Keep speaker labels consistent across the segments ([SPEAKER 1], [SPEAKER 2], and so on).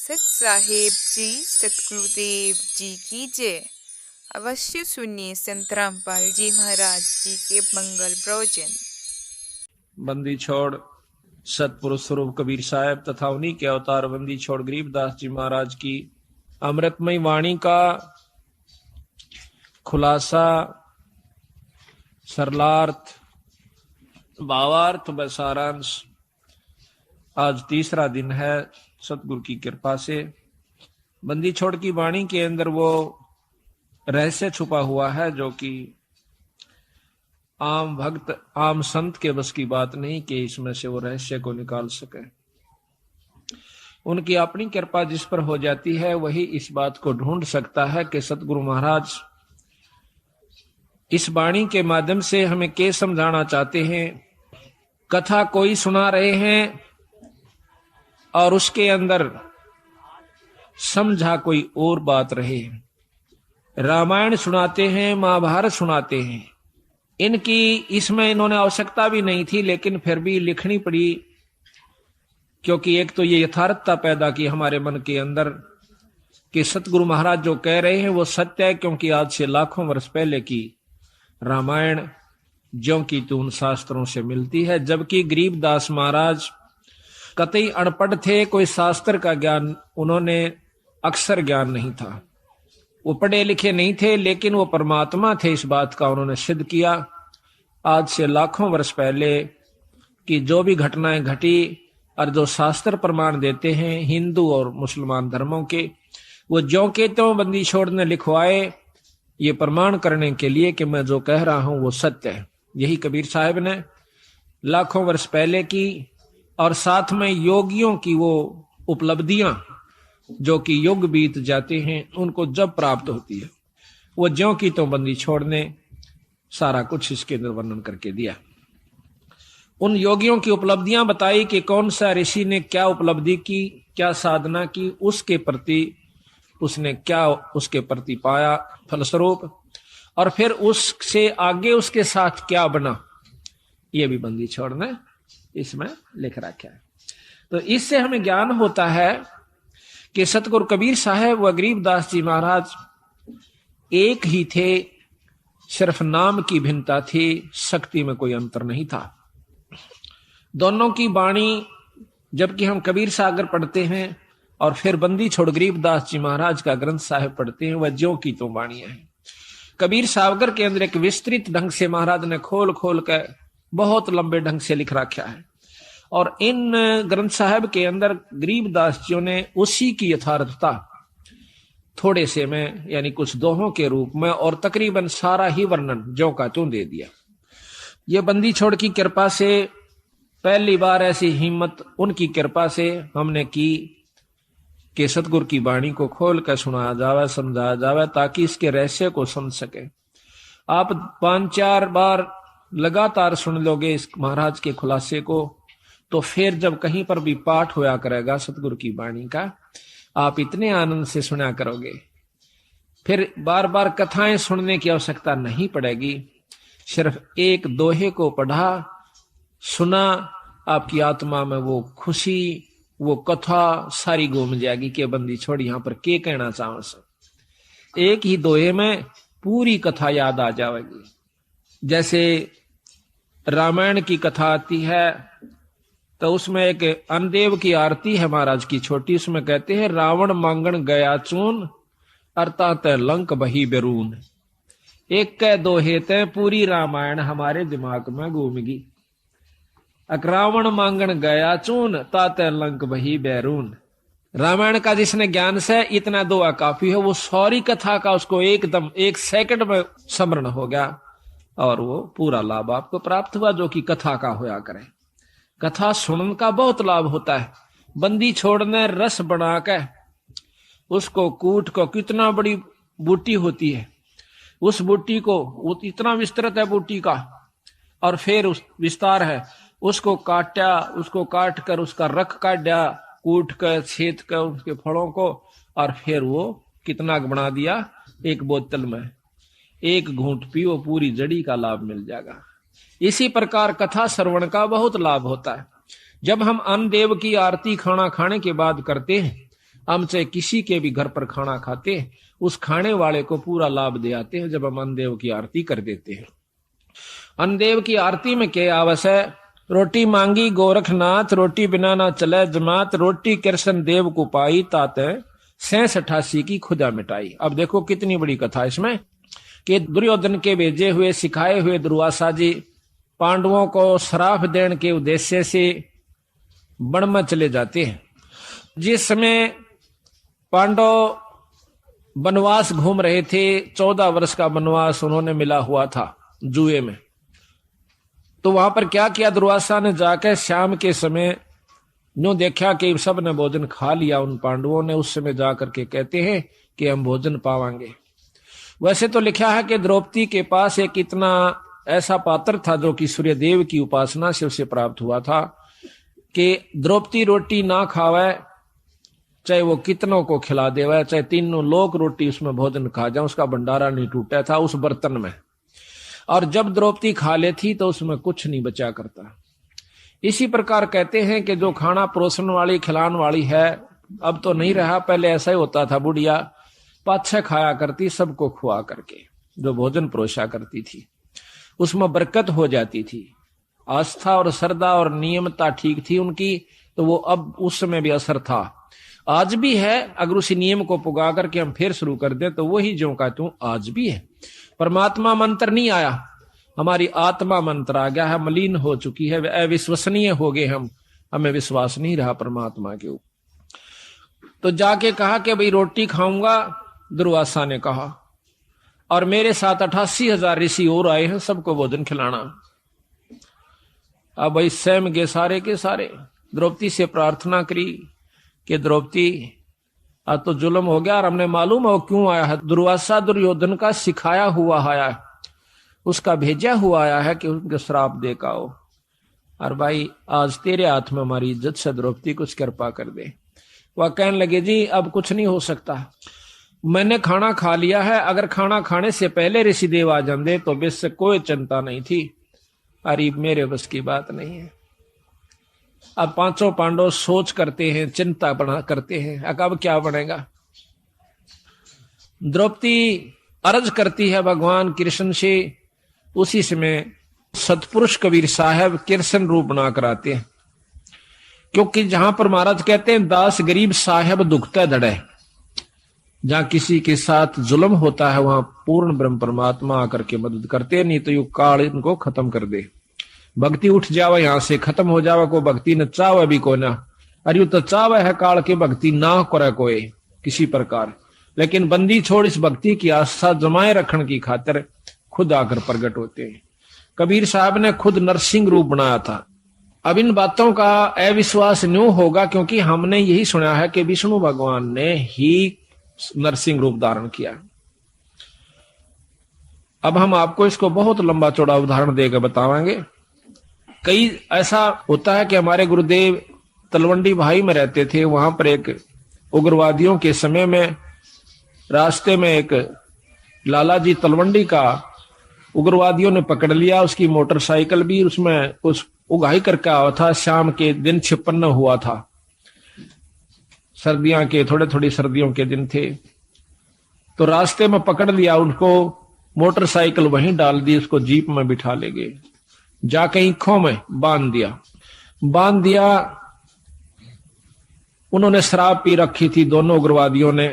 [SPEAKER 1] सत साहेब जी सतगुरुदेव जी की जय। अवश्य सुनिए संत रामपाल जी महाराज जी के मंगल प्रवचन।
[SPEAKER 2] बंदी छोड़ सतपुरुष स्वरूप कबीर साहब तथा उन्हीं के अवतार बंदी छोड़ गरीबदास जी महाराज की अमृतमयी वाणी का खुलासा, सरलार्थ, भावार्थ व सारांश। आज तीसरा दिन है सतगुरु की कृपा से। बंदी छोड़ की वाणी के अंदर वो रहस्य छुपा हुआ है जो कि आम भक्त, आम संत के बस की बात नहीं कि इसमें से वो रहस्य को निकाल सके। उनकी अपनी कृपा जिस पर हो जाती है वही इस बात को ढूंढ सकता है कि सतगुरु महाराज इस वाणी के माध्यम से हमें क्या समझाना चाहते हैं। कथा कोई सुना रहे हैं और उसके अंदर समझा कोई और बात रहे। रामायण सुनाते हैं, महाभारत सुनाते हैं, इनकी इसमें इन्होंने आवश्यकता भी नहीं थी, लेकिन फिर भी लिखनी पड़ी, क्योंकि एक तो ये यथार्थता पैदा की हमारे मन के अंदर कि सतगुरु महाराज जो कह रहे हैं वो सत्य है। क्योंकि आज से लाखों वर्ष पहले की रामायण ज्यों की त्यों शास्त्रों से मिलती है, जबकि गरीबदास महाराज कतई अनपढ़ थे, कोई शास्त्र का ज्ञान उन्होंने अक्षर ज्ञान नहीं था, वो पढ़े लिखे नहीं थे, लेकिन वो परमात्मा थे, इस बात का उन्होंने सिद्ध किया। आज से लाखों वर्ष पहले की जो भी घटनाएं घटी और जो शास्त्र प्रमाण देते हैं हिंदू और मुसलमान धर्मों के, वो ज्यों के त्यों बंदी छोड़ ने लिखवाए, ये प्रमाण करने के लिए कि मैं जो कह रहा हूं वो सत्य है। यही कबीर साहब ने लाखों वर्ष पहले की, और साथ में योगियों की वो उपलब्धियां जो कि युग बीत जाते हैं उनको जब प्राप्त होती है, वो ज्यों की तो बंदी छोड़ने सारा कुछ इसके अंदर वर्णन करके दिया। उन योगियों की उपलब्धियां बताई कि कौन सा ऋषि ने क्या उपलब्धि की, क्या साधना की, उसके प्रति उसने क्या उसके प्रति पाया फलस्वरूप, और फिर उससे आगे उसके साथ क्या बना, ये भी बंदी छोड़ ने इसमें लिख रखा है। तो इससे हमें ज्ञान होता है कि सतगुरु कबीर साहब व गरीबदास जी महाराज एक ही थे, सिर्फ नाम की भिन्नता थी, शक्ति में कोई अंतर नहीं था। दोनों की वाणी, जबकि हम कबीर सागर पढ़ते हैं और फिर बंदी छोड़ गरीबदास जी महाराज का ग्रंथ साहिब पढ़ते हैं, वह ज्यों की तो वाणियां हैं। कबीर सागर के अंदर एक विस्तृत ढंग से महाराज ने खोल खोल कर बहुत लंबे ढंग से लिख रखा है, और इन ग्रंथ साहब के अंदर गरीबदास जी ने उसी की यथार्थता थोड़े से में यानी कुछ दोहों के रूप में और तकरीबन सारा ही वर्णन ज्यों का त्यों दे दिया। ये बंदी छोड़ की कृपा से पहली बार ऐसी हिम्मत उनकी कृपा से हमने की कि सतगुरु की वाणी को खोल कर सुनाया जावे, समझाया जावे, ताकि इसके रहस्य को समझ सके। आप 5-4 बार लगातार सुन लोगे इस महाराज के खुलासे को, तो फिर जब कहीं पर भी पाठ होया करेगा सतगुरु की वाणी का, आप इतने आनंद से सुना करोगे, फिर बार बार कथाएं सुनने की आवश्यकता नहीं पड़ेगी। सिर्फ एक दोहे को पढ़ा, सुना, आपकी आत्मा में वो खुशी, वो कथा सारी घूम जाएगी कि बंदी छोड़ यहां पर क्या कहना चाहो। एक ही दोहे में पूरी कथा याद आ जाएगी। जैसे रामायण की कथा आती है तो उसमें एक अनदेव की आरती है महाराज की छोटी, उसमें कहते हैं रावण मांगण गया चून अर्थात लंक बही बेरून। एक के दोहे ते पूरी रामायण हमारे दिमाग में घूमेगी। रावण मांगण गया चून ताते लंक बही बैरून। रामायण का जिसने ज्ञान से इतना दुआ काफी है, वो सारी कथा का उसको एकदम 1 सेकंड में स्मरण हो गया और वो पूरा लाभ आपको प्राप्त हुआ जो कि कथा का होया करे। कथा सुनने का बहुत लाभ होता है। बंदी छोड़ने रस बना के उसको कूट को, कितना बड़ी बूटी होती है, उस बूटी को वो इतना विस्तृत है बूटी का, और फिर उस विस्तार है, उसको काटा, उसको काट कर उसका रख काटा, कूट कर छेद कर उसके फलों को, और फिर वो कितना बना दिया, एक बोतल में 1 घूंट पियो, पूरी जड़ी का लाभ मिल जाएगा। इसी प्रकार कथा श्रवण का बहुत लाभ होता है। जब हम अन्न देव की आरती खाना खाने के बाद करते हैं हम चाहे किसी के भी घर पर खाना खाते हैं, उस खाने वाले को पूरा लाभ दे आते हैं जब हम अन्नदेव की आरती कर देते हैं। अन्नदेव की आरती में क्या आवश्य है? रोटी मांगी गोरखनाथ, रोटी बिना ना चले जमात, रोटी कृष्ण देव को पाई, तात 87 की खुदा मिटाई। अब देखो कितनी बड़ी कथा इसमें, कि दुर्योधन के भेजे हुए सिखाए हुए दुर्वासा जी पांडवों को श्राप देने के उद्देश्य से वन में चले जाते हैं। जिस समय पांडव वनवास घूम रहे थे, 14 वर्ष का वनवास उन्होंने मिला हुआ था जुए में, तो वहां पर क्या किया दुर्वासा ने, जाकर शाम के समय यूं देखा कि सब ने भोजन खा लिया उन पांडवों ने, उस समय जाकर के कहते हैं कि हम भोजन पावांगे। वैसे तो लिखा है कि द्रौपदी के पास एक इतना ऐसा पात्र था जो कि सूर्यदेव की उपासना से उसे प्राप्त हुआ था, कि द्रौपदी रोटी ना खावे, चाहे वो कितनों को खिला देवे, चाहे तीनों लोग रोटी उसमें भोजन खा जाए, उसका भंडारा नहीं टूटा था उस बर्तन में। और जब द्रौपदी खा लेती तो उसमें कुछ नहीं बचा करता। इसी प्रकार कहते हैं कि जो खाना परोसन वाली खिलाने वाली है, अब तो नहीं रहा, पहले ऐसा ही होता था, बुढ़िया पाछे खाया करती सबको खुआ करके, जो भोजन परोसा करती थी उसमें बरकत हो जाती थी। आस्था और श्रद्धा और नियमता ठीक थी उनकी, तो वो अब उस समय भी असर था, आज भी है। अगर उसी नियम को पुगा करके हम फिर शुरू कर दें तो वही जो का तू आज भी है। परमात्मा मंत्र नहीं आया, हमारी आत्मा मंत्र आ गया है, मलिन हो चुकी है, अविश्वसनीय हो गए हम, हमें विश्वास नहीं रहा परमात्मा के ऊपर। तो जाके कहा कि भाई रोटी खाऊंगा, दुर्वासा ने कहा, और मेरे साथ 88,000 ऋषि और आए हैं, सबको भोजन खिलाना। अब भाई स्वयं गए सारे के सारे, द्रौपदी से प्रार्थना करी कि द्रौपदी आज तो जुल्म हो गया, और हमने मालूम है वो क्यों आया है, दुर्वासा दुर्योधन का सिखाया हुआ आया है, उसका भेजा हुआ आया है कि उनके श्राप दे का हो, और भाई आज तेरे हाथ में हमारी इज्जत से द्रौपदी कुछ कृपा कर दे। वह कहने लगे जी अब कुछ नहीं हो सकता, मैंने खाना खा लिया है, अगर खाना खाने से पहले ऋषिदेव आ जाते तो बेशक कोई चिंता नहीं थी, अरे मेरे बस की बात नहीं है। अब पांचों पांडव सोच करते हैं, चिंता बना करते हैं, अब क्या बनेगा। द्रौपदी अर्ज करती है भगवान कृष्ण से, उसी समय सतपुरुष कबीर साहब कृष्ण रूप बना कराते हैं, क्योंकि जहां पर महाराज कहते हैं दास गरीब साहब दुखता धड़े, जहां किसी के साथ जुल्म होता है वहां पूर्ण ब्रह्म परमात्मा आकर के मदद करते, नहीं तो यू काल इनको खत्म कर दे। भक्ति उठ जावे यहां से, खत्म हो जावे, को भक्ति न चावे भी को ना, अरे यू तो चावे है काल की भक्ति ना करे कोई किसी प्रकार, लेकिन बंदी छोड़ इस भक्ति की आस्था जमाए रखने की खातिर खुद आकर प्रकट होते हैं। कबीर साहब ने खुद नरसिंह रूप बनाया था। अब इन बातों का अविश्वास न्यों होगा क्योंकि हमने यही सुना है कि विष्णु भगवान ने ही नरसिंह रूप धारण किया। अब हम आपको इसको बहुत लंबा चौड़ा उदाहरण देकर बताएंगे। कई ऐसा होता है कि हमारे गुरुदेव तलवंडी भाई में रहते थे, वहां पर एक उग्रवादियों के समय में रास्ते में एक लाला जी तलवंडी का उग्रवादियों ने पकड़ लिया, उसकी मोटरसाइकिल भी उसमें कुछ उगाही करके आया था, शाम के दिन छिपन्न हुआ था, सर्दियों के थोड़ी सर्दियों के दिन थे, तो रास्ते में पकड़ लिया उनको, मोटरसाइकिल वहीं डाल दी, उसको जीप में बिठा ले गए, जाके ईखों में बांध दिया। उन्होंने शराब पी रखी थी दोनों उग्रवादियों ने,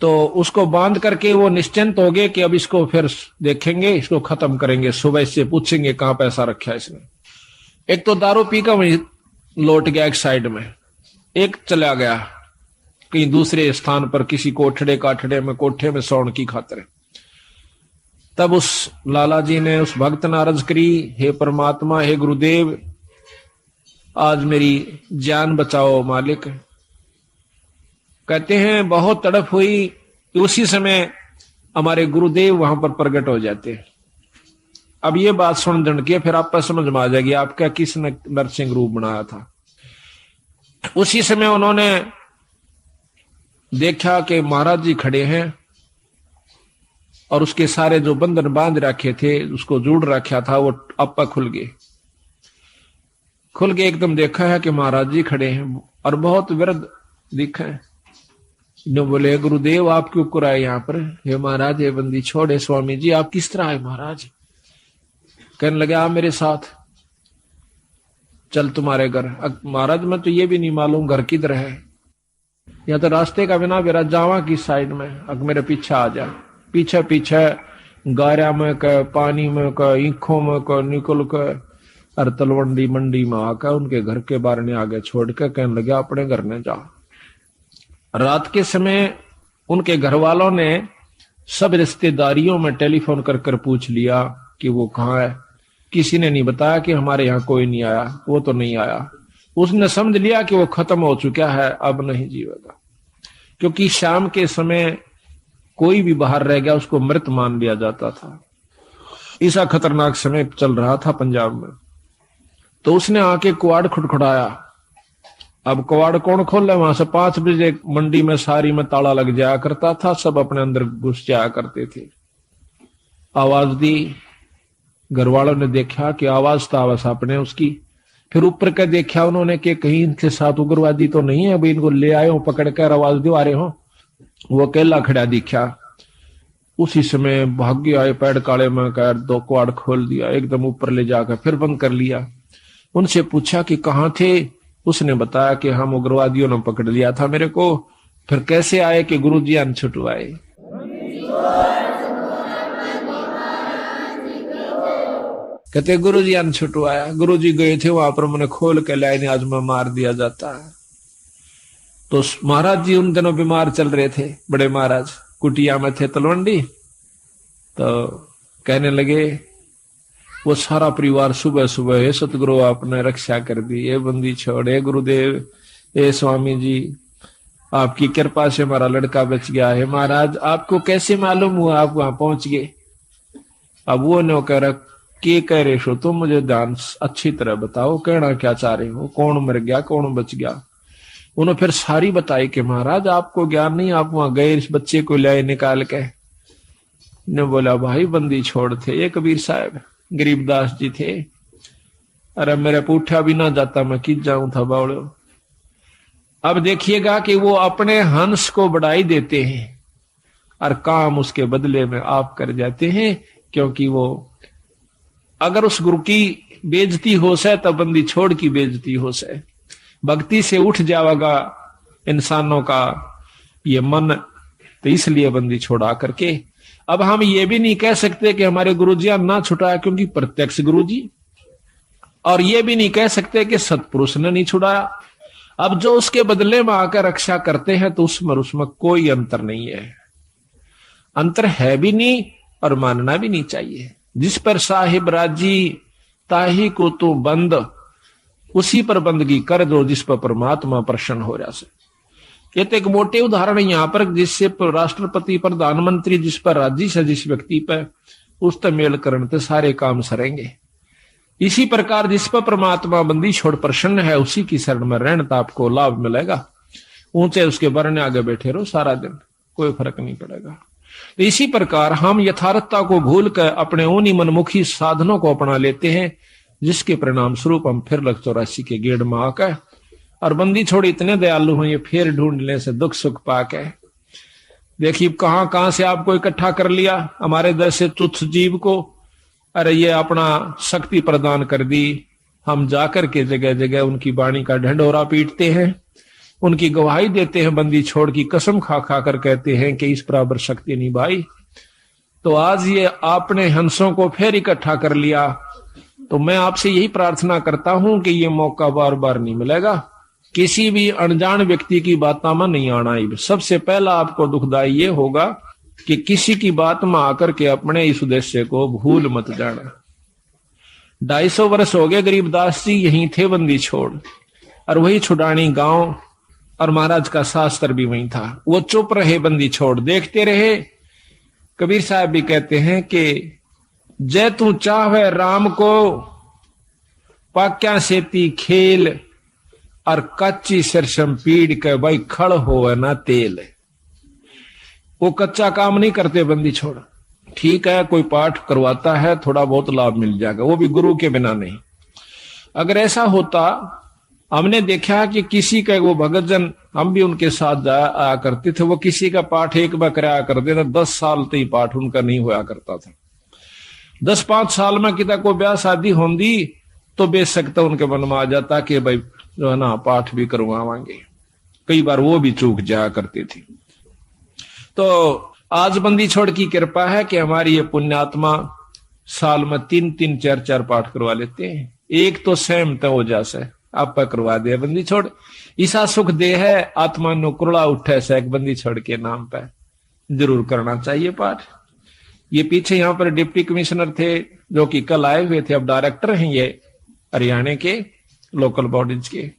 [SPEAKER 2] तो उसको बांध करके वो निश्चिंत हो गए कि अब इसको फिर देखेंगे, इसको खत्म करेंगे, सुबह से पूछेंगे कहां पैसा रखा है इसने। एक तो दारू पी कर वहीं लौट गया एक साइड में, एक चला गया कहीं दूसरे स्थान पर किसी कोठड़े काठड़े में कोठे में सोने की खातिर। तब उस लाला जी ने उस भक्त ने अर्ज करी, हे परमात्मा, हे गुरुदेव, आज मेरी जान बचाओ मालिक। कहते हैं बहुत तड़प हुई, उसी समय हमारे गुरुदेव वहां पर प्रकट हो जाते हैं। अब ये बात सुन दंडके फिर आप पर समझ में आ जाएगी आपका किसने नरसिंह रूप बनाया था। उसी समय उन्होंने देखा कि महाराज जी खड़े हैं और उसके सारे जो बंधन बांध रखे थे, उसको जोड़ रखा था, वो आपा खुल गए। खुल के एकदम देखा है कि महाराज जी खड़े हैं और बहुत वृद्ध दिखे हैं। इन्होंने बोले, गुरुदेव आप क्यों कर आए यहाँ पर? हे महाराज, हे बंदी छोड़े स्वामी जी, आप किस तरह आए महाराज? कहने लगे, आप मेरे साथ चल तुम्हारे घर। महाराज मैं तो ये भी नहीं मालूम घर किधर है, या तो रास्ते का बिना मेरा जावा किस साइड में, अग मेरे पीछे आ जा। पीछे पीछे गारा में का, पानी में का, ईखों में का निकल कर और तलवंडी मंडी में आकर उनके घर के बाहर ने आगे छोड़ कर कहने लगे, अपने घर में जा। रात के समय उनके घर वालों ने सब रिश्तेदारियों में टेलीफोन कर कर पूछ लिया कि वो कहाँ है। किसी ने नहीं बताया कि हमारे यहाँ कोई नहीं आया, वो तो नहीं आया। उसने समझ लिया कि वो खत्म हो चुका है, अब नहीं जीवेगा, क्योंकि शाम के समय कोई भी बाहर रह गया उसको मृत मान लिया जाता था। ऐसा खतरनाक समय चल रहा था पंजाब में। तो उसने आके कुआड़ खुटखुटाया। अब कुआड़ कौन खोले? वहां से 5 बजे मंडी में सारी में ताला लग जाया करता था, सब अपने अंदर घुस जाया करते थे। आवाज दी, घर वालों ने देखा कि आवाज तो आवाज अपने उसकी। फिर ऊपर का देखा उन्होंने कि कहीं इनके साथ उग्रवादी तो नहीं है, भाई इनको ले आए हो पकड़ कर, आवाज दो आ रहे हो। वो अकेला खड़ा दिखा। उसी समय भाग्य आए, पैर काले में कर 2 कुआड़ खोल दिया, एकदम ऊपर ले जाकर फिर बंद कर लिया। उनसे पूछा कि कहाँ थे? उसने बताया कि हम उग्रवादियों ने पकड़ लिया था मेरे को। फिर कैसे आए? कि गुरुजी अन छुटवाए। कहते गुरुजी अन छुटवाया। गुरुजी गए थे वहां पर, मैंने खोल के लाइन आज में मार दिया जाता है। तो महाराज जी उन दिनों बीमार चल रहे थे, बड़े महाराज कुटिया में थे तलवंडी। तो कहने लगे, वो सारा परिवार सुबह सुबह, हे सतगुरु आपने रक्षा कर दी, ये बंदी छोड़, हे गुरुदेव, हे स्वामी जी, आपकी कृपा से हमारा लड़का बच गया है। महाराज आपको कैसे मालूम हुआ आप वहां पहुंच गए? अब वो नो कह रहा, के कह रहे हो तुम, मुझे ध्यान अच्छी तरह बताओ, कहना क्या चाह रहे हो, कौन मर गया कौन बच गया? उन्होंने फिर सारी बताई कि महाराज आपको ज्ञान नहीं, आप वहां गए इस बच्चे को लाए निकाल के। ने बोला, भाई बंदी छोड़ थे ये कबीर साहब, गरीबदास जी थे। अरे मेरे पूठा भी ना जाता, मैं किस जाऊं था बावड़ो। अब देखिएगा कि वो अपने हंस को बढ़ाई देते हैं और काम उसके बदले में आप कर जाते हैं, क्योंकि वो अगर उस गुरु की बेइज्जती हो से तो बंदी छोड़ की बेइज्जती हो से, भक्ति से उठ जाएगा इंसानों का ये मन। तो इसलिए बंदी छोड़ा करके अब हम ये भी नहीं कह सकते कि हमारे गुरुजी ना छुड़ाया, क्योंकि प्रत्यक्ष गुरुजी, और ये भी नहीं कह सकते कि सतपुरुष ने नहीं छुड़ाया। अब जो उसके बदले में आकर रक्षा करते हैं तो उसमें कोई अंतर नहीं है, अंतर है भी नहीं और मानना भी नहीं चाहिए। जिस पर साहिब राजी ताही को तो बंद, उसी पर बंदगी कर दो जिस पर परमात्मा प्रसन्न हो रहा से। ये तो एक मोटे उदाहरण है यहाँ पर, जिससे राष्ट्रपति प्रधानमंत्री जिस पर राजी से जिस व्यक्ति पर, उस तक मेल करण ते सारे काम सरेंगे। इसी प्रकार जिस पर परमात्मा बंदी छोड़ प्रसन्न है, उसी की शरण में रहने तो आपको लाभ मिलेगा। ऊंचे उसके बरने आगे बैठे रहो सारा दिन, कोई फर्क नहीं पड़ेगा। तो इसी प्रकार हम यथार्थता को भूल कर अपने उन्हीं मनमुखी साधनों को अपना लेते हैं, जिसके परिणाम स्वरूप हम फिर 84 के गेड़ में आकर और बंदी छोड़ इतने दयालु हैं, ये फिर ढूंढने से दुख सुख पाके। देखिए कहां कहां से आपको इकट्ठा कर लिया, हमारे जैसे तुच्छ जीव को। अरे ये अपना शक्ति प्रदान कर दी, हम जाकर के जगह जगह उनकी वाणी का ढंढोरा पीटते हैं, उनकी गवाही देते हैं, बंदी छोड़ की कसम खा खा कर कहते हैं कि इस बराबर शक्ति नहीं भाई। तो आज ये आपने हंसों को फिर इकट्ठा कर लिया, तो मैं आपसे यही प्रार्थना करता हूं कि ये मौका बार बार नहीं मिलेगा। किसी भी अनजान व्यक्ति की बातों में नहीं आना। सबसे पहला आपको दुखदाई ये होगा कि किसी की बात में आकर के अपने इस उद्देश्य को भूल मत जाना। 250 वर्ष हो गए गरीबदास जी यहीं थे बंदी छोड़, और वही छुड़ानी गांव, और महाराज का शास्त्र भी वहीं था। वो चुप रहे, बंदी छोड़ देखते रहे। कबीर साहब भी कहते हैं कि जय तू चाहे राम को पाक्या सेती खेल, और कच्ची सरसम पीड़ के भाई खड़ हो ना तेल। वो कच्चा काम नहीं करते बंदी छोड़। ठीक है कोई पाठ करवाता है, थोड़ा बहुत लाभ मिल जाएगा, वो भी गुरु के बिना नहीं। अगर ऐसा होता, हमने देखा कि किसी का वो भगत जन, हम भी उनके साथ जाया करते थे, वो किसी का पाठ एक बार कराया करते थे, 10 साल तक पाठ उनका नहीं होया करता था। 10-5 साल में कितना कोई ब्याह शादी होंगी तो बेशक तो उनके मन में आ जाता कि भाई जो है ना पाठ भी करवाएंगे। कई बार वो भी चूक जाया करती थी। तो आज बंदी छोड़ की कृपा है कि हमारी ये पुण्यात्मा साल में 3-3 4-4 पाठ करवा लेते हैं। एक तो सहमत हो जासे आप करवा दे बंदी छोड़, ईसा सुख दे है आत्मा नो कुरला उठे से एक बंदी छोड़ के नाम पे जरूर करना चाहिए पाठ। ये पीछे यहाँ पर डिप्टी कमिश्नर थे जो कि कल आए हुए थे, अब डायरेक्टर हैं ये हरियाणा के लोकल बॉडीज के।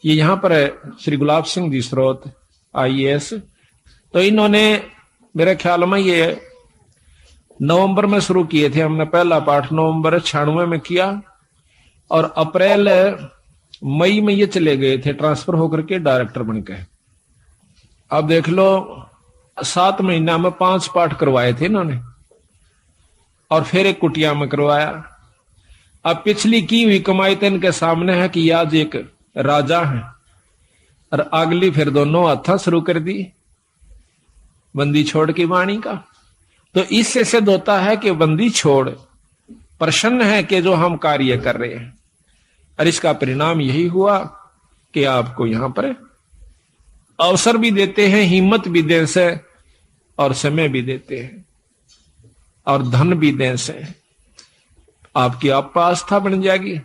[SPEAKER 2] ये यहाँ पर श्री गुलाब सिंह जी स्रोत IAS, तो इन्होंने मेरे ख्याल में ये नवंबर में शुरू किए थे। हमने पहला पाठ नवंबर 96 में किया और अप्रैल मई में ये चले गए थे ट्रांसफर होकर के डायरेक्टर बन के। अब देख लो 7 महीना में 5 पाठ करवाए थे इन्होंने और फिर एक कुटिया में करवाया। अब पिछली की हुई कमाई तो इनके सामने है कि आज एक राजा है और अगली फिर दोनों हथा शुरू कर दी बंदी छोड़ की वाणी का। तो इससे सिद्ध होता है कि बंदी छोड़ प्रसन्न है कि जो हम कार्य कर रहे हैं, और इसका परिणाम यही हुआ कि आपको यहां पर अवसर भी देते हैं, हिम्मत भी दें से और समय भी देते हैं और धन भी दें से आपकी आप आस्था बन जाएगी।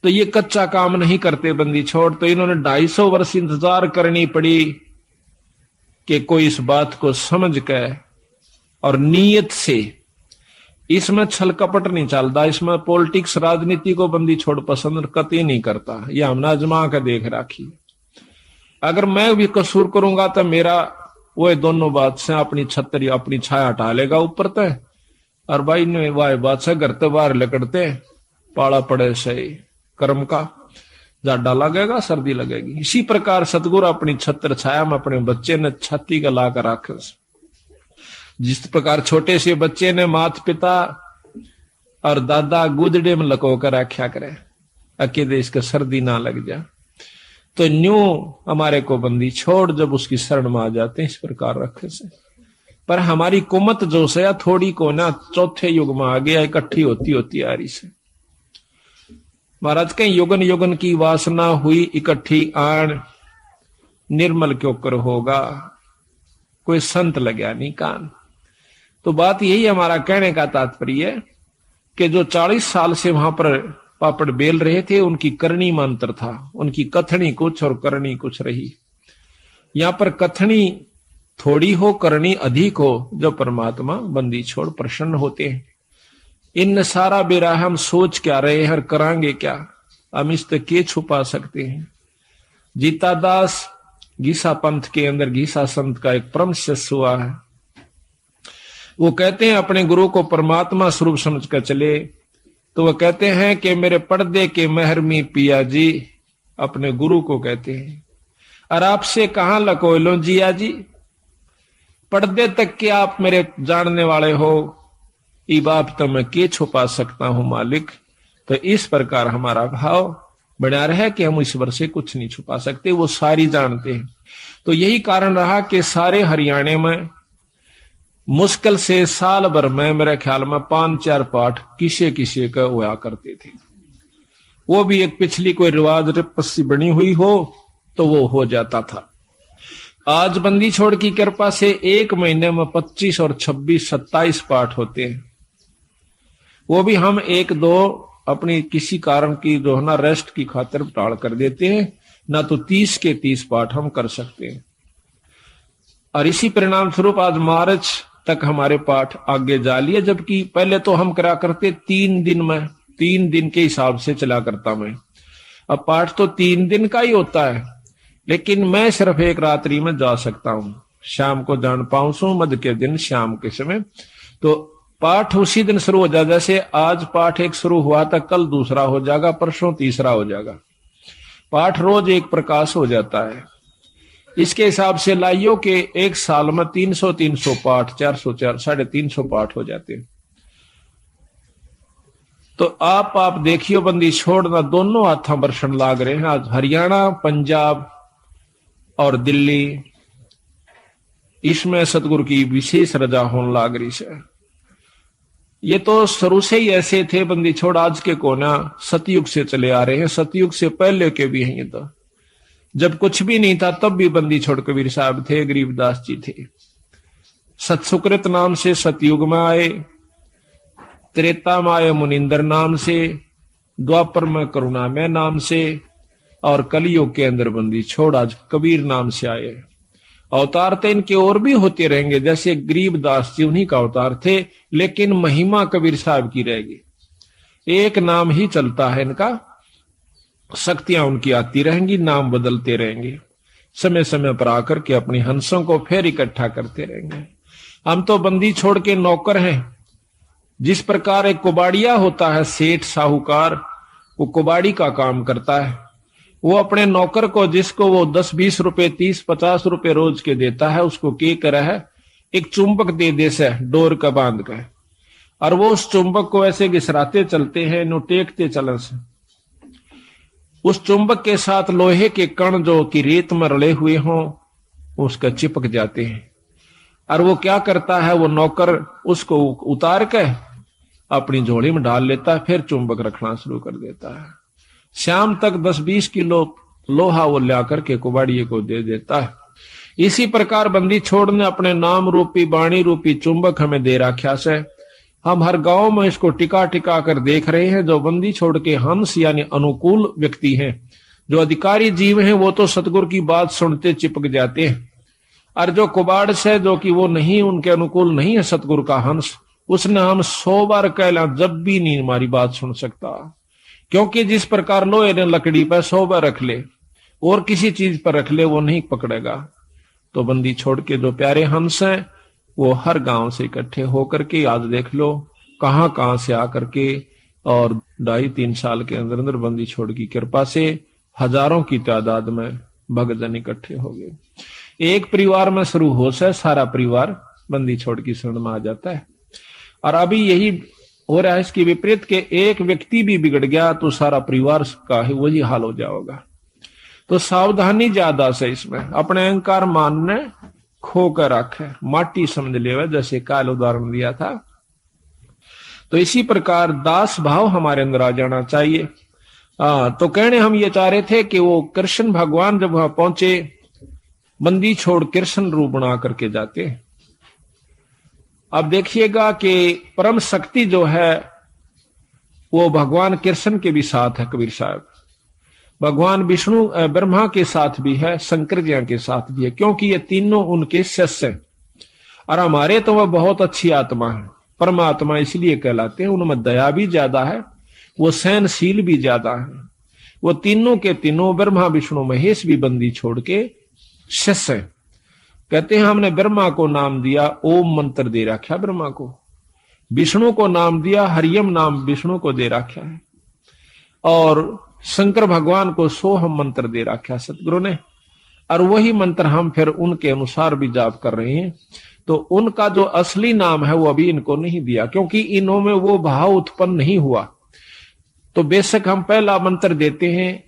[SPEAKER 2] तो ये कच्चा काम नहीं करते बंदी छोड़। तो इन्होंने 250 वर्ष इंतजार करनी पड़ी कि कोई इस बात को समझ के और नीयत से, इसमें छल कपट नहीं चलता, इसमें पॉलिटिक्स राजनीति को बंदी छोड़ पसंद कतई नहीं करता। ये हमने आजमा के देख राखी। अगर मैं भी कसूर करूंगा तो मेरा वो दोनों बात से अपनी छतरी अपनी छाया हटा लेगा ऊपर तय, और भाई ने वाह बात से घर तो बाहर लकड़ते पाला पड़े सही कर्म का जाडा लगेगा सर्दी लगेगी। इसी प्रकार सतगुरु अपनी छत्र छाया में अपने बच्चे ने छाती का ला कर रखे। जिस प्रकार छोटे से बच्चे ने माता पिता और दादा गुदड़े में लको कर रखा करे अकेले इसका सर्दी ना लग जाए, तो न्यू हमारे को बंदी छोड़ जब उसकी शरण में आ जाते हैं इस प्रकार रखे से। पर हमारी कुमत जो से थोड़ी को ना चौथे युग में आ गया, इकट्ठी होती होती आ रही से। महाराज के युगन युगन की वासना हुई इकट्ठी आन, निर्मल क्यों कर होगा कोई संत लग्या नहीं कान। तो बात यही हमारा कहने का तात्पर्य है कि जो 40 साल से वहां पर पापड़ बेल रहे थे उनकी करनी में अंतर था, उनकी कथनी कुछ और करनी कुछ रही। यहां पर कथनी थोड़ी हो करनी अधिक हो, जो परमात्मा बंदी छोड़ प्रसन्न होते हैं। इन सारा बेरा हम सोच क्या रहे हैं, करांगे क्या, हम इस तक के छुपा सकते हैं। जीता दास गीसा पंथ के अंदर गीसा संत का एक परम शिष्य हुआ है। वो कहते हैं अपने गुरु को परमात्मा स्वरूप समझ कर चले, तो वो कहते हैं कि मेरे पर्दे के महरमी पिया जी, अपने गुरु को कहते हैं, और आपसे कहां लको लो जिया जी, पर्दे तक के आप मेरे जानने वाले हो, ई बाप तो मैं के छुपा सकता हूं मालिक। तो इस प्रकार हमारा भाव बना रहे कि हम ईश्वर से कुछ नहीं छुपा सकते, वो सारी जानते हैं। तो यही कारण रहा कि सारे हरियाणा में मुश्किल से साल भर में मेरे ख्याल में 5-4 पाठ किसे किसे का हुआ करते थे। वो भी एक पिछली कोई रिवाज रिपस्सी बनी हुई हो तो वो हो जाता था। आज बंदी छोड़ की कृपा से एक महीने में 25 और 26 27 पाठ होते हैं। वो भी हम 1-2 अपनी किसी कारण की जो है ना रेस्ट की खातिर टाल कर देते हैं, ना तो 30 के 30 पाठ हम कर सकते हैं। और इसी परिणाम स्वरूप आज मार्च तक हमारे पाठ आगे जा लिए, जबकि पहले तो हम करा करते 3 दिन में, 3 दिन के हिसाब से चला करता मैं। अब पाठ तो 3 दिन का ही होता है, लेकिन मैं सिर्फ एक रात्रि में जा सकता हूं, शाम को जान पाऊं सो मध्य के दिन शाम के समय। तो पाठ उसी दिन शुरू हो जाए, जैसे आज पाठ एक शुरू हुआ था, कल दूसरा हो जाएगा, परसों तीसरा हो जाएगा। पाठ रोज एक प्रकाश हो जाता है। इसके हिसाब से लाइयो के एक साल में 300 पाठ, 400 350 पाठ हो जाते हैं। तो आप देखियो बंदी छोड़ना दोनों हाथों बरसन लाग रहे हैं। आज हरियाणा, पंजाब और दिल्ली, इसमें सतगुरु की विशेष रजा होने लाग रही है। ये तो शुरू से ही ऐसे थे बंदी छोड़, आज के कोना सतयुग से चले आ रहे हैं, सतयुग से पहले के भी हैं। ये तो जब कुछ भी नहीं था तब भी बंदी छोड़ कबीर साहब थे, गरीबदास जी थे। सतसुकृत नाम से सतयुग में आए, त्रेता में आए मुनिंदर नाम से, द्वापर में करुणामय नाम से, और कलयुग के अंदर बंदी छोड़ आज कबीर नाम से आए। अवतार तो इनके और भी होते रहेंगे, जैसे गरीबदास जी उन्हीं का अवतार थे, लेकिन महिमा कबीर साहब की रहेगी। एक नाम ही चलता है इनका, शक्तियां उनकी आती रहेंगी, नाम बदलते रहेंगे, समय समय पर आकर के अपनी हंसों को फिर इकट्ठा करते रहेंगे। हम तो बंदी छोड़ के नौकर हैं। जिस प्रकार एक कुबाड़िया होता है, सेठ साहूकार, वो कुबाड़ी का काम करता है। वो अपने नौकर को, जिसको वो 10-20 रुपए, 30-50 रुपए रोज के देता है, उसको क्या करे है, एक चुंबक दे दे से डोर का बांध कर, और वो उस चुंबक को ऐसे घिसराते चलते हैं, नो टेकते चलन से। उस चुंबक के साथ लोहे के कण जो कि रेत में रले हुए हों उसका चिपक जाते हैं। और वो क्या करता है, वो नौकर उसको उतार के अपनी झोली में डाल लेता है, फिर चुंबक रखना शुरू कर देता है। शाम तक 10-20 किलो लोहा वो ला करके कुबाड़िए को दे देता है। इसी प्रकार बंदी छोड़ ने अपने नाम रूपी, वाणी रूपी चुंबक हमें दे रखा से। हम हर गांव में इसको टिका टिका कर देख रहे हैं। जो बंदी छोड़ के हंस यानी अनुकूल व्यक्ति हैं, जो अधिकारी जीव हैं, वो तो सतगुरु की बात सुनते चिपक जाते हैं। और जो कुबाड़ से, जो कि वो नहीं, उनके अनुकूल नहीं है सतगुरु का हंस, उसने हम 100 बार कहला जब भी नहीं हमारी बात सुन सकता। क्योंकि जिस प्रकार लोहे ने लकड़ी पर 100 बार रख ले और किसी चीज पर रख ले, वो नहीं पकड़ेगा। तो बंदी छोड़ के जो प्यारे हंस हैं, वो हर गांव से इकट्ठे होकर के, आज देख लो कहां कहां से आकर के, और 2.5-3 साल के अंदर अंदर बंदी छोड़ की कृपा से हजारों की तादाद में भक्तजन इकट्ठे हो गए। एक परिवार में शुरू हो से सारा परिवार बंदी छोड़ की शरण में आ जाता है। और अभी यही हो रहा है, इसकी विपरीत के एक व्यक्ति भी बिगड़ गया तो सारा परिवार का ही वही हाल हो जाएगा। तो सावधानी ज्यादा से इसमें, अपने अहंकार मान ने खो कर रखे, माटी समझ ले, जैसे काल उदाहरण दिया था। तो इसी प्रकार दास भाव हमारे अंदर आ जाना चाहिए। तो कहने हम ये चाह रहे थे कि वो कृष्ण भगवान जब वहां पहुंचे, बंदी छोड़ कृष्ण रूप बना करके जाते। अब देखिएगा कि परम शक्ति जो है वो भगवान कृष्ण के भी साथ है कबीर साहब, भगवान विष्णु ब्रह्मा के साथ भी है, शंकर जी के साथ भी है, क्योंकि ये तीनों उनके शिष्य हैं। और हमारे तो वह बहुत अच्छी आत्मा है, परमात्मा इसलिए कहलाते हैं। उनमें दया भी ज्यादा है, वो सहनशील भी ज्यादा है। वो तीनों के तीनों ब्रह्मा विष्णु महेश भी बंदी छोड़ के शिष्य है। कहते हैं हमने ब्रह्मा को नाम दिया, ओम मंत्र दे रखा ब्रह्मा को, विष्णु को नाम दिया हरियम नाम विष्णु को दे रखा है, और शंकर भगवान को सोहम मंत्र दे रखा सतगुरु ने। और वही मंत्र हम फिर उनके अनुसार भी जाप कर रहे हैं। तो उनका जो असली नाम है वो अभी इनको नहीं दिया, क्योंकि इन्हों में वो भाव उत्पन्न नहीं हुआ। तो बेशक हम पहला मंत्र देते हैं,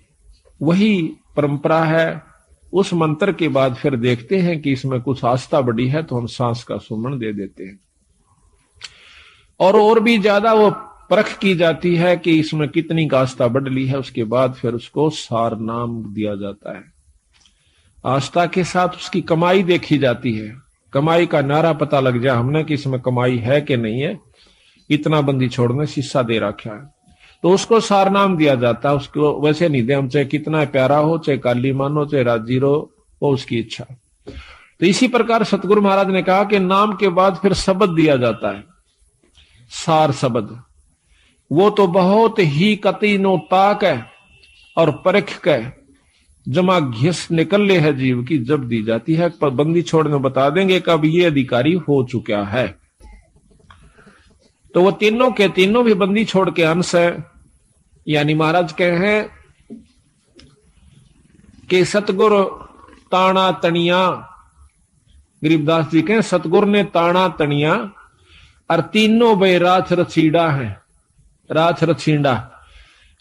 [SPEAKER 2] वही परंपरा है। उस मंत्र के बाद फिर देखते हैं कि इसमें कुछ आस्था बढ़ी है तो हम सांस का सुमन दे देते हैं, और भी ज्यादा वो परख की जाती है कि इसमें कितनी आस्था बढ़ ली है। उसके बाद फिर उसको सार नाम दिया जाता है। आस्था के साथ उसकी कमाई देखी जाती है, कमाई का नारा पता लग जाए हमने कि इसमें कमाई है कि नहीं है, इतना बंदी छोड़ने शीशा दे रखा है, तो उसको सार नाम दिया जाता है। उसको वैसे नहीं दे हम, चाहे कितना प्यारा हो, चाहे काली मान हो, चाहे राजीरो हो, उसकी इच्छा। तो इसी प्रकार सतगुरु महाराज ने कहा कि नाम के बाद फिर शब्द दिया जाता है, सार शब्द। वो तो बहुत ही कति नो ताक है और परख के जमा घिस निकल ले है जीव की, जब दी जाती है। पर बंदी छोड़ने बता देंगे कब ये अधिकारी हो चुका है। तो वो तीनों के तीनों भी बंदी छोड़ के अंश है। यानी महाराज कहे हैं कि सतगुरु ताना तनिया, गरीबदास जी कहें सतगुरु ने ताना तनिया और तीनों बैराज रचीड़ा है। राछ रछींडा,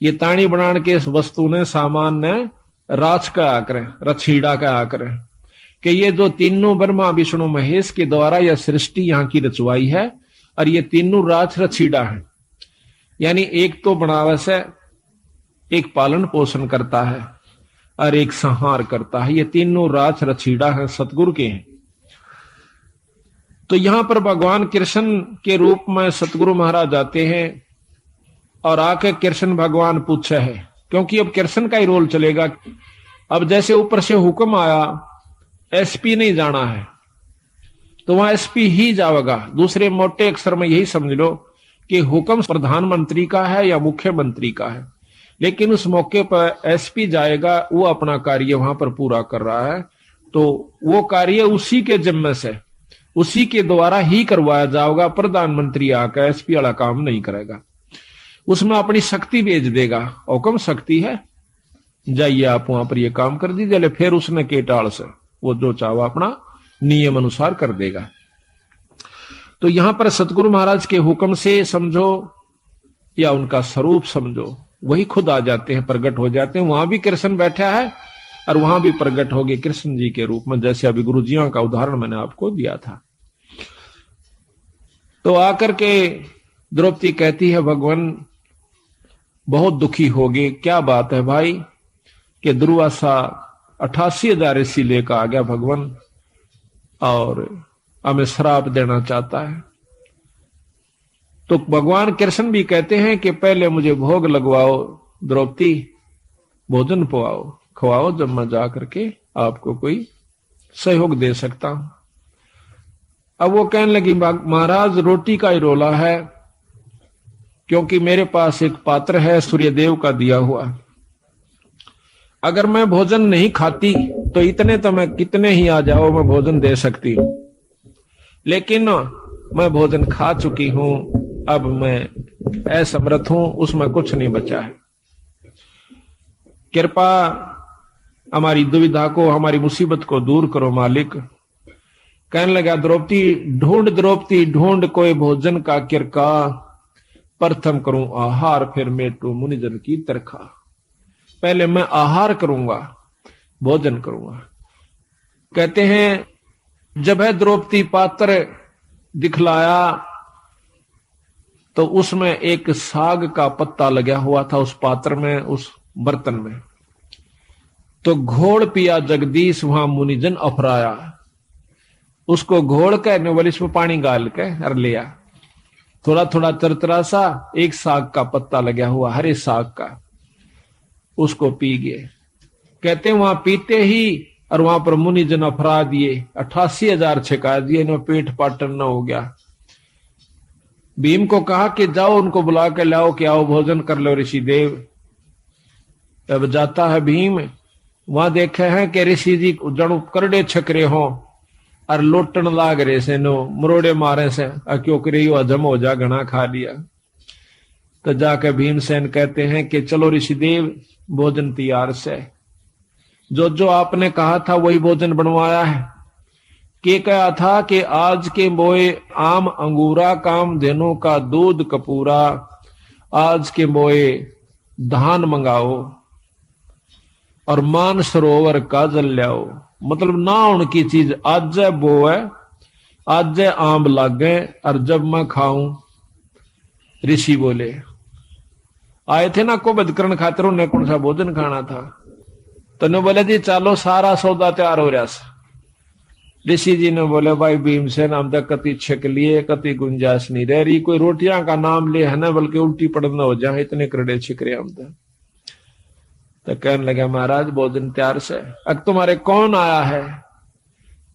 [SPEAKER 2] ये ताणी बनाने के इस वस्तु ने सामान ने राछ का आकर रछीड़ा का आकर कि ये जो तीनों ब्रह्मा विष्णु महेश के द्वारा यह सृष्टि यहाँ की रचवाई है और ये तीनों राछ रछीड़ा है। यानी एक तो बनावस है, एक पालन पोषण करता है और एक संहार करता है। ये तीनों राछ रछीड़ा है, सतगुरु के हैं। तो यहां पर भगवान कृष्ण के रूप में सतगुरु महाराज आते हैं और आके कृष्ण भगवान पूछे है, क्योंकि अब कृष्ण का ही रोल चलेगा। अब जैसे ऊपर से हुक्म आया, एसपी नहीं जाना है तो वहां एसपी ही जाएगा। दूसरे मोटे अक्षर में यही समझ लो कि हुक्म प्रधानमंत्री का है या मुख्यमंत्री का है, लेकिन उस मौके पर एसपी जाएगा, वो अपना कार्य वहां पर पूरा कर रहा है। तो वो कार्य उसी के जिम्मे से, उसी के द्वारा ही करवाया जाएगा। प्रधानमंत्री आकर एसपी वाला काम नहीं करेगा, उसमें अपनी शक्ति भेज देगा। हुक्म शक्ति है, जाइए आप वहां पर ये काम कर दीजिए। फिर उसने केटाल से वो जो चाहो अपना नियम अनुसार कर देगा। तो यहां पर सतगुरु महाराज के हुक्म से समझो या उनका स्वरूप समझो, वही खुद आ जाते हैं, प्रकट हो जाते हैं। वहां भी कृष्ण बैठा है और वहां भी प्रकट हो गए कृष्ण जी के रूप में, जैसे अभी गुरु जियों का उदाहरण मैंने आपको दिया था। तो आकर के द्रौपदी कहती है, भगवान बहुत दुखी हो गए। क्या बात है भाई? कि दुर्वासा 88,000 ऋषि लेकर आ गया भगवान और हमें श्राप देना चाहता है। तो भगवान कृष्ण भी कहते हैं कि पहले मुझे भोग लगवाओ द्रौपदी, भोजन पवाओ, खवाओ, जब मैं जा करके आपको कोई सहयोग दे सकता हूं। अब वो कहने लगी, महाराज रोटी का ही रोला है, क्योंकि मेरे पास एक पात्र है सूर्यदेव का दिया हुआ। अगर मैं भोजन नहीं खाती तो इतने तो मैं कितने ही आ जाओ, मैं भोजन दे सकती हूं, लेकिन मैं भोजन खा चुकी हूं, अब मैं असमर्थ हूं, उसमें कुछ नहीं बचा है। कृपा हमारी दुविधा को, हमारी मुसीबत को दूर करो मालिक। कहने लगा, द्रौपदी ढूंढ कोई भोजन का किरका, प्रथम करूं आहार फिर मेटू मुनिजन की तरखा। पहले मैं आहार करूंगा, भोजन करूंगा। कहते हैं जब है द्रौपदी पात्र दिखलाया तो उसमें एक साग का पत्ता लगा हुआ था उस पात्र में, उस बर्तन में। तो घोड़ पिया जगदीश वहां मुनिजन अफराया। उसको घोड़ के नवल इसमें पानी गाल के और लिया। थोड़ा थोड़ा तरतरा सा एक साग का पत्ता लगा हुआ, हरे साग का, उसको पी गए। कहते हैं वहां पीते ही और वहां पर मुनिजन अफरा दिए, 88,000 छिका दिए, इन्हें पेट पाटन न हो गया। भीम को कहा कि जाओ उनको बुला के लाओ कि आओ भोजन कर लो ऋषि देव। अब जाता है भीम, वहां देखे हैं कि ऋषि जी जड़ करड़े छकरे हो और लोटन लाग रहे से, नो मरोड़े मारे से, क्यों करे हजम हो जा, घना खा लिया। तो जाकर भीमसेन कहते हैं कि चलो ऋषिदेव भोजन तैयार से, जो जो आपने कहा था वही भोजन बनवाया है। के कहा था कि आज के बोए आम अंगूरा, काम धेनु का दूध कपूरा, आज के बोए धान मंगाओ और मान सरोवर का जल लाओ। मतलब ना उनकी चीज आज बो है, आज आम लागे और जब मैं खाऊं। ऋषि बोले, आए थे ना कुबद करण खातिर, उन्हें कौन सा भोजन खाना था। तो ने बोले जी चलो सारा सौदा तैयार हो रहा। ऋषि जी ने बोले, भाई भीमसेन हम तक कति छक लिए, कति गुंजाइश नहीं रह रही, कोई रोटियां का नाम ले है ना, बल्कि उल्टी पड़ना हो जाए, इतने करड़े छिक रहे हम तो कहने लगा, महाराज भोजन तैयार से। अब तुम्हारे कौन आया है?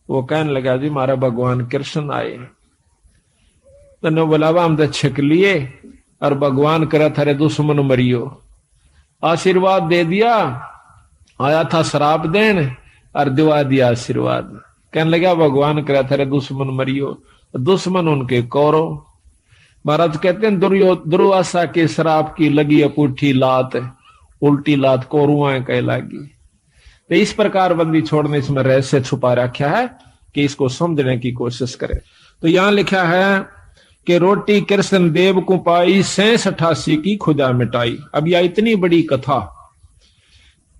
[SPEAKER 2] वो कहने लगा, जी हमारा भगवान कृष्ण आए। तो ने बोला, हम तो छिक लिए और भगवान करे थारे दुश्मन मरियो। आशीर्वाद दे दिया, आया था श्राप देन और दिवा दिया आशीर्वाद। कहने लगा, भगवान करे थारे दुश्मन मरियो। दुश्मन उनके कौरव। महाराज कहते हैं, दुर्वासा के श्राप की लगी अपूठी लात, उल्टी लात कौरुआं कह लागी। तो इस प्रकार बंदी छोड़ने इसमें रहस्य छुपा रखा है कि इसको समझने की कोशिश करें। तो यहां लिखा है कि रोटी कृष्ण देव को पाई 86 की खुदा मिटाई। अब यह इतनी बड़ी कथा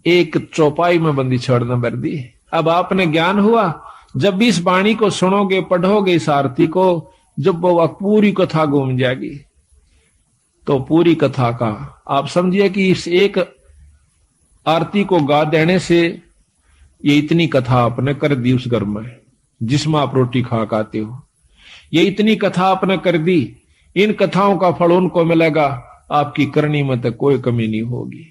[SPEAKER 2] एक चौपाई में बंदी छोड़ना भर दी। अब आपने ज्ञान हुआ, जब इस वाणी को सुनोगे, पढ़ोगे इस आरती को, जब वो पूरी कथा घूम जाएगी, तो पूरी कथा का आप समझिए कि इस एक आरती को गा देने से ये इतनी कथा आपने कर दी उस घर में जिसमें आप रोटी खा खाते हो। ये इतनी कथा आपने कर दी, इन कथाओं का फल उनको मिलेगा, आपकी करनी में तो कोई कमी नहीं होगी।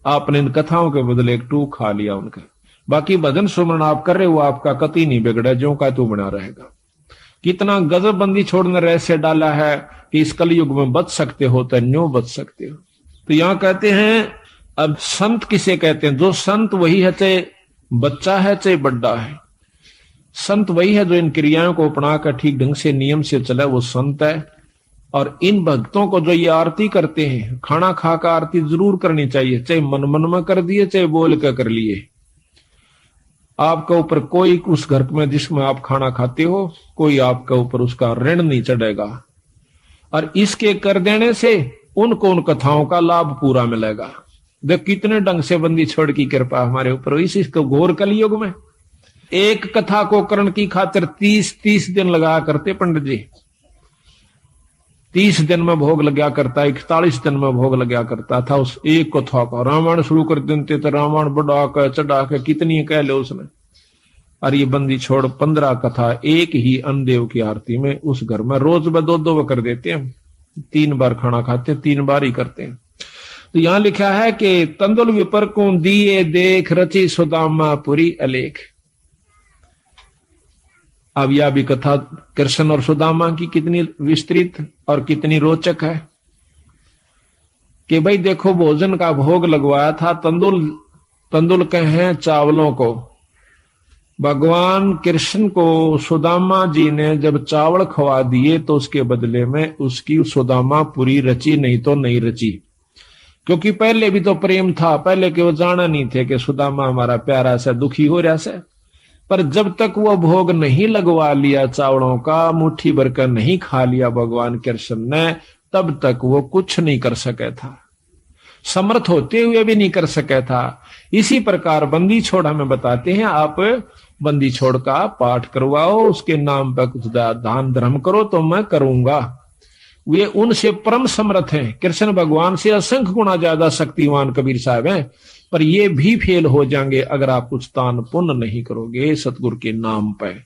[SPEAKER 2] आपने इन कथाओं के बदले एक टूक खा लिया उनका। बाकी भजन सुमरण आप कर रहे हो, आपका कति नहीं बिगड़ा, जो का तू बना रहेगा। कितना गजब बंदी छोड़ने रहस्य डाला है कि इस कलयुग में बच सकते हो तो न्यों बच सकते हो। तो यहां कहते हैं, अब संत किसे कहते हैं? जो संत वही है, चाहे बच्चा है चाहे बड्डा है। संत वही है जो इन क्रियाओं को अपनाकर ठीक ढंग से नियम से चले, वो संत है। और इन भक्तों को जो ये आरती करते हैं, खाना खाकर आरती जरूर करनी चाहिए, चाहे मन मन में कर दिए चाहे बोल कर लिए। आपके ऊपर कोई उस घर में जिसमें आप खाना खाते हो, कोई आपके ऊपर उसका ऋण नहीं चढ़ेगा। और इसके कर देने से उनको उन कथाओं का लाभ पूरा मिलेगा। देख कितने ढंग से बंदी छोड़ की कृपा हमारे ऊपर। इसको घोर कलयुग में एक कथा को करण की खातिर 30 दिन लगा करते पंडित जी। 30 दिन में भोग लगा करता, 41 दिन में भोग लगा करता था उस एक कथा का। रामायण शुरू कर देते तो रामायण बढ़ा कर चढ़ा कर कितनी कह ले उसने। और ये बंदी छोड़ 15 कथा एक ही अनदेव की आरती में उस घर में रोज में 2 कर देते हैं। 3 बार खाना खाते, 3 बार ही करते हैं। तो यहां लिखा है कि तंदुल विपर को दिए देख रची सुदामा पुरी अलेख। अब यह भी कथा कृष्ण और सुदामा की कितनी विस्तृत और कितनी रोचक है कि भाई देखो, भोजन का भोग लगवाया था तंदुल कहें चावलों को। भगवान कृष्ण को सुदामा जी ने जब चावल खवा दिए तो उसके बदले में उसकी सुदामा पूरी रची, नहीं तो नहीं रची। क्योंकि पहले भी तो प्रेम था, पहले के वो जाना नहीं थे कि सुदामा हमारा प्यारा सा दुखी हो रहा से। पर जब तक वो भोग नहीं लगवा लिया चावलों का, मुट्ठी भर कर नहीं खा लिया भगवान कृष्ण ने, तब तक वो कुछ नहीं कर सके था, समर्थ होते हुए भी नहीं कर सके था। इसी प्रकार बंदी छोड़ हमें बताते हैं, आप बंदी छोड़ का पाठ करवाओ, उसके नाम पर कुछ दान धर्म करो तो मैं करूंगा। वे उनसे परम समर्थ हैं। कृष्ण भगवान से असंख्य गुना ज्यादा शक्तिवान कबीर साहब हैं, पर ये भी फेल हो जाएंगे अगर आप कुछ दान पुण्य नहीं करोगे सतगुरु के नाम पर।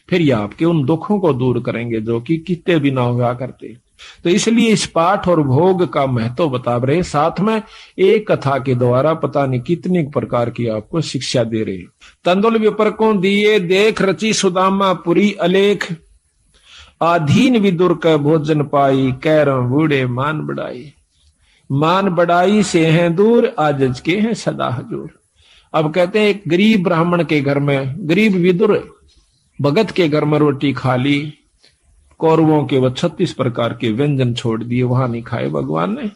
[SPEAKER 2] फिर ये आपके उन दुखों को दूर करेंगे जो कि कितने भी ना हुआ करते। तो इसलिए इस पाठ और भोग का महत्व बता रहे, साथ में एक कथा के द्वारा पता नहीं कितनी प्रकार की आपको शिक्षा दे रहे। तंदुल विपर को दिए देख रची सुदामा पुरी अलेख, आधीन विदुर का भोजन पाई, कैर बूढ़े मान बढ़ाई। मान बढ़ाई से हैं दूर, आजज के हैं सदा हजूर। अब कहते हैं एक गरीब ब्राह्मण के घर में, गरीब विदुर भगत के घर में रोटी खा ली, कौरवों के वो 36 प्रकार के व्यंजन छोड़ दिए, वहां नहीं खाए भगवान ने।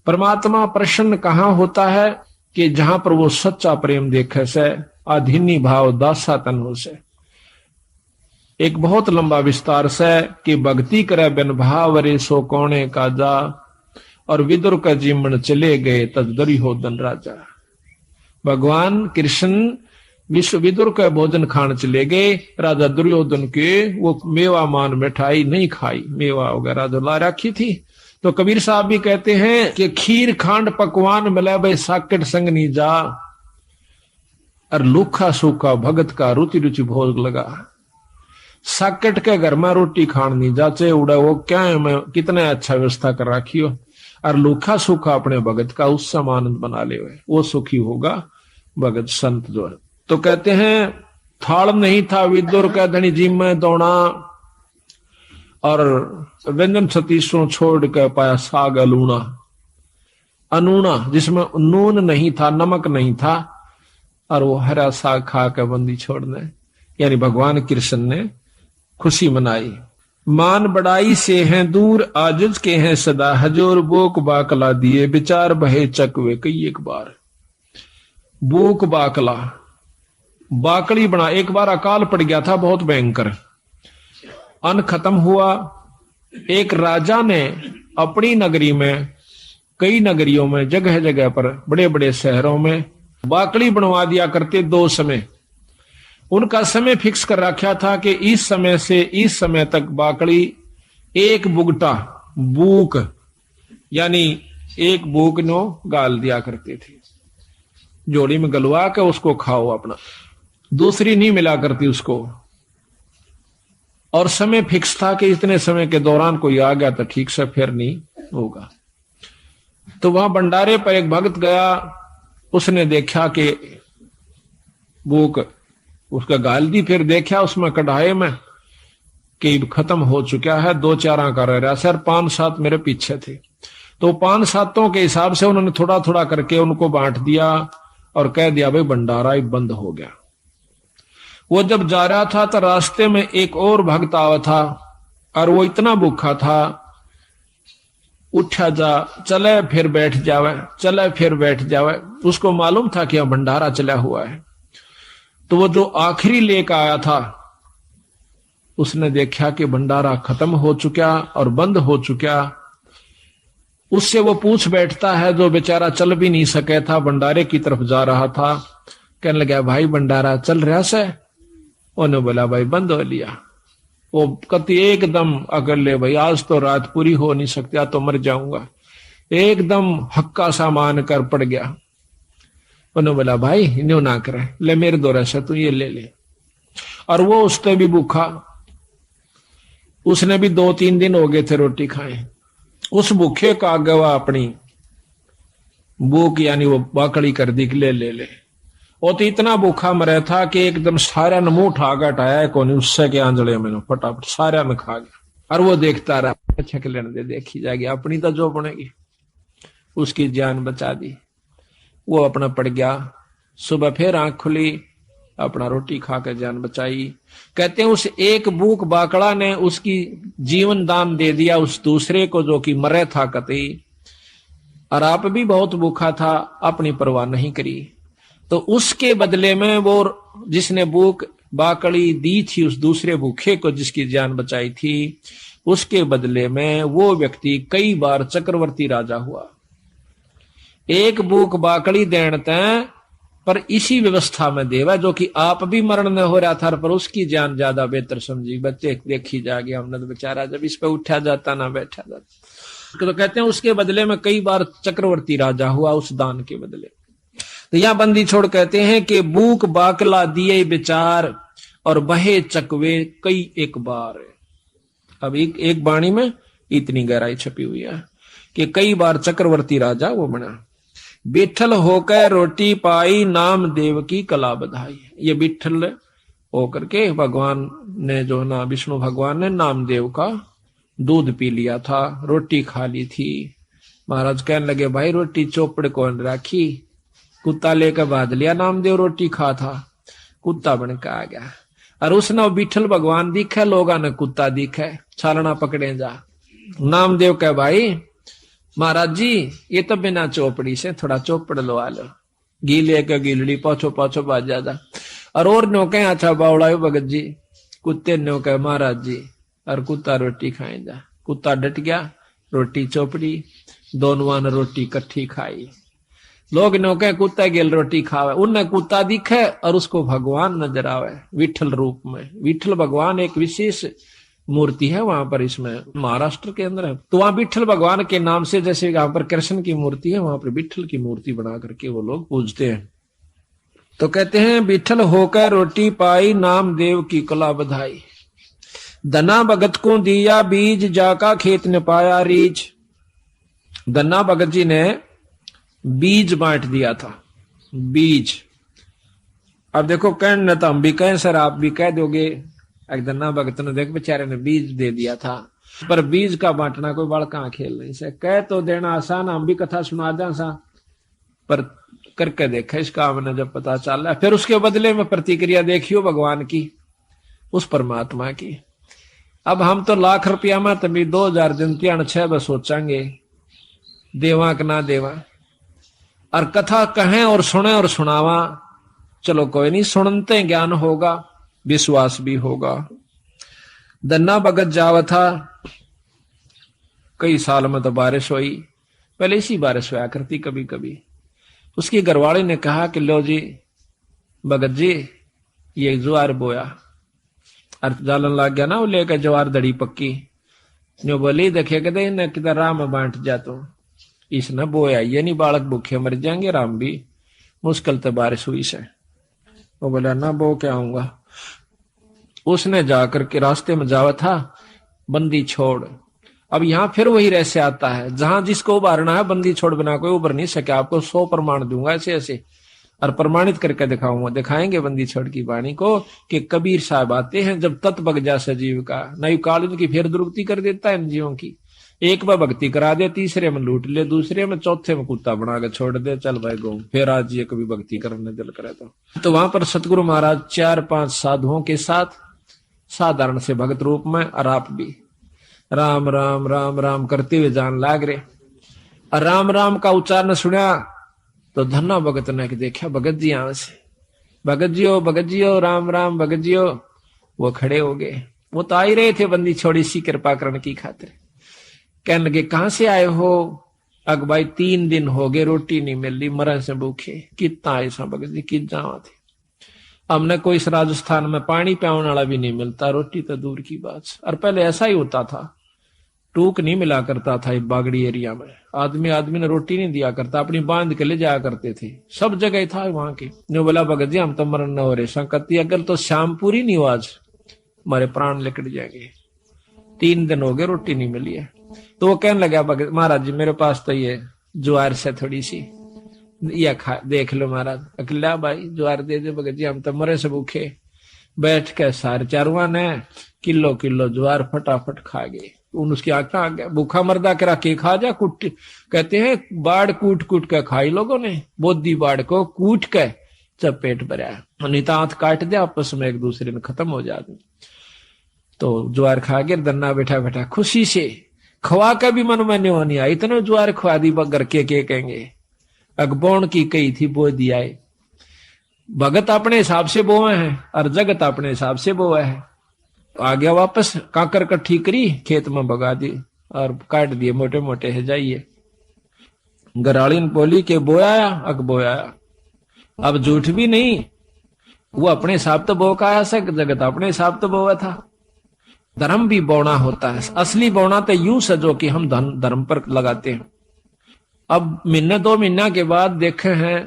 [SPEAKER 2] परमात्मा प्रसन्न कहां होता है कि जहां पर वो सच्चा प्रेम देखे से, अधीनी भाव दासा तन हो से। एक बहुत लंबा विस्तार से कि भक्ति करे बिन भाव रे सो कोणे का जा, और विदुर का जीवन चले गए तजदरी हो धन राजा। भगवान कृष्ण विश्व विदुर का भोजन खान चले गए, राजा दुर्योधन के वो मेवा मान मिठाई नहीं खाई, मेवा वगैरह जो ला रखी थी। तो कबीर साहब भी कहते हैं कि खीर खांड पकवान मिला भाई साकट संग नहीं जा, और लूखा सूखा भगत का रुचि रुचि भोग लगा। साकट के घर में रोटी खान नहीं जा, चाहे उड़ा वो क्या है, मैं कितना अच्छा व्यवस्था कर रखी हो, और लूखा सूखा अपने भगत का उससे आनंद बना ले, वो सुखी होगा भगत संत जो है। तो कहते हैं थाल नहीं था विदुर का धनी जी में दौड़ा, और व्यंजन 36 छोड़ के पाया साग अलूना, अनूना जिसमें नून नहीं था, नमक नहीं था, और वो हरा साग खा के बंदी छोड़ने, यानी भगवान कृष्ण ने खुशी मनाई। मान बढ़ाई से हैं दूर, आजिज के हैं सदा हजूर, बोक बाकला दिए विचार बहे चकवे कई एक बार। बोक बाकला बाकड़ी बना, एक बार अकाल पड़ गया था बहुत भयंकर, अन्न खत्म हुआ, एक राजा ने अपनी नगरी में, कई नगरियों में, जगह जगह पर, बड़े बड़े शहरों में बाकड़ी बनवा दिया करते 2 समय। उनका समय फिक्स कर रखा था कि इस समय से इस समय तक बाकड़ी एक बुगटा बूक, यानी एक बूक नो गाल दिया करते थे, जोड़ी में गलवा के उसको खाओ अपना, दूसरी नहीं मिला करती उसको। और समय फिक्स था कि इतने समय के दौरान कोई आ गया तो ठीक से, फिर नहीं होगा। तो वहां भंडारे पर एक भक्त गया, उसने देखा कि भूख उसका गाल दी, फिर देखा उसमें कढ़ाई में कि खत्म हो चुका है, 2-4 का रह रहा। सर 5-7 मेरे पीछे थे, तो 5-7 के हिसाब से उन्होंने थोड़ा थोड़ा करके उनको बांट दिया और कह दिया भाई भंडारा ही बंद हो गया। वो जब जा रहा था तो रास्ते में एक और भक्त आवा था, और वो इतना भूखा था, उठा जा चले फिर बैठ जावे, चले फिर बैठ जावे। उसको मालूम था कि यह भंडारा चला हुआ है। तो वो जो आखिरी लेकर आया था, उसने देखा कि भंडारा खत्म हो चुका और बंद हो चुका। उससे वो पूछ बैठता है, जो बेचारा चल भी नहीं सके था, भंडारे की तरफ जा रहा था। कहने लगा भाई भंडारा चल रहा से? उन्होंने बोला भाई बंद हो लिया। वो कति एकदम अगर ले भाई आज तो रात पूरी हो नहीं सकती, या तो मर जाऊंगा, एकदम हक्का सा मान कर पड़ गया। उन्होंने बोला भाई न्यू ना करे, ले मेरे दौरे से तू ये ले ले। और वो उसने भी भूखा, उसने भी 2-3 दिन हो गए थे रोटी खाए। उस भूखे का आगे वह अपनी भूख यानी वो बाकड़ी कर दी, ले ले ले। वो तो इतना भूखा मरे था कि एकदम सारा ने मुंह उठा हटाया कौन, उससे के आंजड़े में फटाफट सारा में खा गया। और वो देखता रहा, अच्छा के लेने दे, देखी जाएगी अपनी तो जो बनेगी। उसकी जान बचा दी, वो अपना पड़ गया। सुबह फिर आंख खुली, अपना रोटी खा कर जान बचाई। कहते हैं उस एक भूख बाकड़ा ने उसकी जीवन दान दे दिया उस दूसरे को जो कि मरे था कतई। और आप भी बहुत भूखा था, अपनी परवाह नहीं करी। तो उसके बदले में वो जिसने भूख बाकड़ी दी थी उस दूसरे भूखे को, जिसकी जान बचाई थी, उसके बदले में वो व्यक्ति कई बार चक्रवर्ती राजा हुआ। एक भूख बाकड़ी देन तय पर इसी व्यवस्था में देवा, जो कि आप भी मरण न हो रहा था, पर उसकी जान ज्यादा बेहतर समझी। बच्चे देखी जाएगी, हमने तो बेचारा जब इस पे उठा जाता ना बैठा जाता। तो कहते हैं उसके बदले में कई बार चक्रवर्ती राजा हुआ उस दान के बदले। तो यह बंदी छोड़ कहते हैं कि भूख बाकला दिए विचार और बहे चकवे कई एक बार। अब एक बाणी में इतनी गहराई छपी हुई है कि कई बार चक्रवर्ती राजा वो बना। बिठल होकर रोटी पाई नाम देव की कला बधाई। ये बिठल होकर के भगवान ने जो ना विष्णु भगवान ने नामदेव का दूध पी लिया था, रोटी खा ली थी। महाराज कहने लगे भाई रोटी चौपड़ कौन राखी? कुत्ता लेकर बांध लिया, नामदेव रोटी खा था, कुत्ता बन के आ गया। और उसने बिठल भगवान दिखे, लोगा ने कुत्ता दिखे, छालना पकड़े जा। नामदेव कह भाई महाराज जी ये तो बिना चौपड़ी से थोड़ा चौपड़ लवा लो, घी लेकर गिलड़ी पाछो पाछो बाज जा। और नो कहे अच्छा बावड़ा भगत जी, कुत्ते नो कहे महाराज जी, और कुत्ता रोटी खाए जा। कुत्ता डट गया, रोटी चौपड़ी, दोनों ने रोटी कट्ठी खाई। लोग नो कहे कुत्ता गेल रोटी खावे, उनने कुत्ता दिखे और उसको भगवान नजर आवे विठल रूप में। विठल भगवान एक विशेष मूर्ति है वहां पर, इसमें महाराष्ट्र के अंदर है। तो वहां विठल भगवान के नाम से, जैसे यहाँ पर कृष्ण की मूर्ति है, वहां पर विठल की मूर्ति बना करके वो लोग पूजते हैं। तो कहते हैं विठल होकर रोटी पाई नाम देव की कला बधाई। धना भगत को दिया बीज जाका खेत ने पाया रीछ। धना भगत जी ने बीज बांट दिया था, बीज। अब देखो कहने तो हम भी कहें सर, आप भी कह दोगे एक धना भगत ने देख बेचारे ने बीज दे दिया था, पर बीज का बांटना कोई बड़ा कहां खेल नहीं से। कह तो देना आसान, हम भी कथा सुना दें सा, पर करके देखा इस काम ने जब पता चल रहा, फिर उसके बदले में प्रतिक्रिया देखियो भगवान की, उस परमात्मा की। अब हम तो लाख रुपया में तभी 2000 दिन 6 बस सोचेंगे देवा कि ना देवा, और कथा कहें और सुने और सुनावा। चलो कोई नहीं, सुनते ज्ञान होगा, विश्वास भी होगा। धन्ना भगत जावा था, कई साल में तो बारिश हुई, पहले इसी बारिश हुआ करती कभी कभी। उसकी घरवाली ने कहा कि लो जी भगत जी ये ज्वार बोया, और जालन लग गया ना वो लेकर ज्वार दड़ी पक्की, जो बोली देखे कहते इन्हें किधर राम में बांट जा, तो इसने बोया ये नहीं, बालक भूखे मर जाएंगे, राम भी मुश्किल तो बारिश हुई से। वो बोला ना बो क्या आऊंगा। उसने जाकर के रास्ते में जावा था बंदी छोड़। अब यहां फिर वही रहस्य आता है, जहां जिसको उबारना है बंदी छोड़ बिना कोई उबर नहीं सके। आपको 100 प्रमाण दूंगा ऐसे ऐसे, और प्रमाणित करके दिखाऊंगा, दिखाएंगे बंदी छोड़ की वाणी को कि कबीर साहब आते हैं जब तत् बग जा सजीव का, नई काल की फिर दुरुक्ति कर देता है इन जीवों की। एक बार भक्ति करा दे, तीसरे में लूट ले, दूसरे में चौथे में कुत्ता बना के छोड़ दे, चल भाई गो फिर आज ये कभी भक्ति करने दिल करे तो वहां पर सतगुरु महाराज 4-5 साधुओं के साथ साधारण से भगत रूप में, और आप भी राम राम राम राम करते हुए जान लाग रहे। और राम राम का उच्चारण सुना तो धन्ना भगत ने देखा भगत जी यहां से, भगत जी हो राम राम भगत जी हो। वो खड़े हो गए, वो तो आ ही रहे थे बंदी छोड़ी सी कृपा करण की खातिर। कहने लगे कहां से आए हो? अग भाई 3 दिन हो गए रोटी नहीं मिल रही, मरण से भूखे। कितना ऐसा भगत जी कित जावा थे, हमने कोई इस राजस्थान में पानी पियाने वाला भी नहीं मिलता, रोटी तो दूर की बात। और पहले ऐसा ही होता था, टूक नहीं मिला करता था बागड़ी एरिया में, आदमी ने रोटी नहीं दिया करता, अपनी बांध के ले जाया करते थे, सब जगह था वहां के। जो बोला भगत जी हम तो मरण न हो रहे, संकति अगर तो शाम पूरी नहीं हो आज हमारे प्राण लिकट जाएंगे, 3 दिन हो गए रोटी नहीं मिली है। तो वो कहने लगा भगत महाराज जी मेरे पास तो ये ज्वार से थोड़ी सी या खा देख लो महाराज। अकेला भाई ज्वार दे दे भगत जी हम तो मरे से भूखे। बैठ के सारे चारुआ ने किलो ज्वार फटाफट खा गए। उसकी आंखें आ गया, भूखा मर्दा करा के खा जा कुट, कहते हैं बाढ़ कूट कूट के खाई लोगों ने, बोधी बाढ़ को कूट के जब पेट भरा, नहीं तो हाथ काट दे आपस में एक दूसरे में खत्म हो जाते। तो ज्वार खा के दन्ना बैठा बैठा खुशी से खवा का भी मन में नहीं होनी आई, इतने ज्वार खवा दी बगर के कहेंगे। अगबोण की कही थी बो दिया, भगत अपने हिसाब से बोए हैं और जगत अपने हिसाब से बोए है। आ गया वापस, काकर कट्ठी करी खेत में भगा दी और काट दिए मोटे मोटे है जाइए। गरालीन बोली के बोया अग बोया, अब झूठ भी नहीं, वो अपने हिसाब तो बो का आया से, जगत अपने हिसाब तो बोया था। धर्म भी बोना होता है, असली बोना तो यूं सजो कि हम धर्म पर लगाते हैं। अब महीने 2 महीना के बाद देखे हैं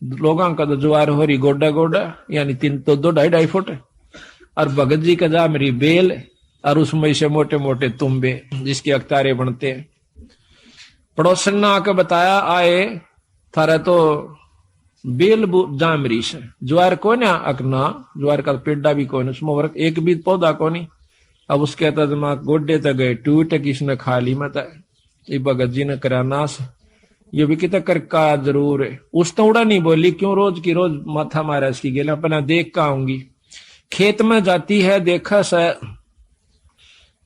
[SPEAKER 2] लोगों का तो ज्वार हो रही गोडा गोडा, यानी 3 तो 2-2.5 फुट, और भगत जी का जा मेरी बेल, और उसमें से मोटे मोटे तुम्बे जिसके अख्तारे बनते हैं। पड़ोसन ने आकर बताया आए थारे तो बेल जामरी से ज्वार को ना अकना, ज्वार का पेड़ा भी कौन, उसमें वर्क एक भी पौधा को नहीं। अब उसके तजमा गोडे तक गए टूट, किसने खा ली मत, ये भगत जी ने करा नाश, ये भी कितना कर का जरूर है। उस तो उड़ा नहीं बोली, क्यों रोज की रोज माथा मारा इसकी गेला, अपना देख का आऊंगी। खेत में जाती है देखा सा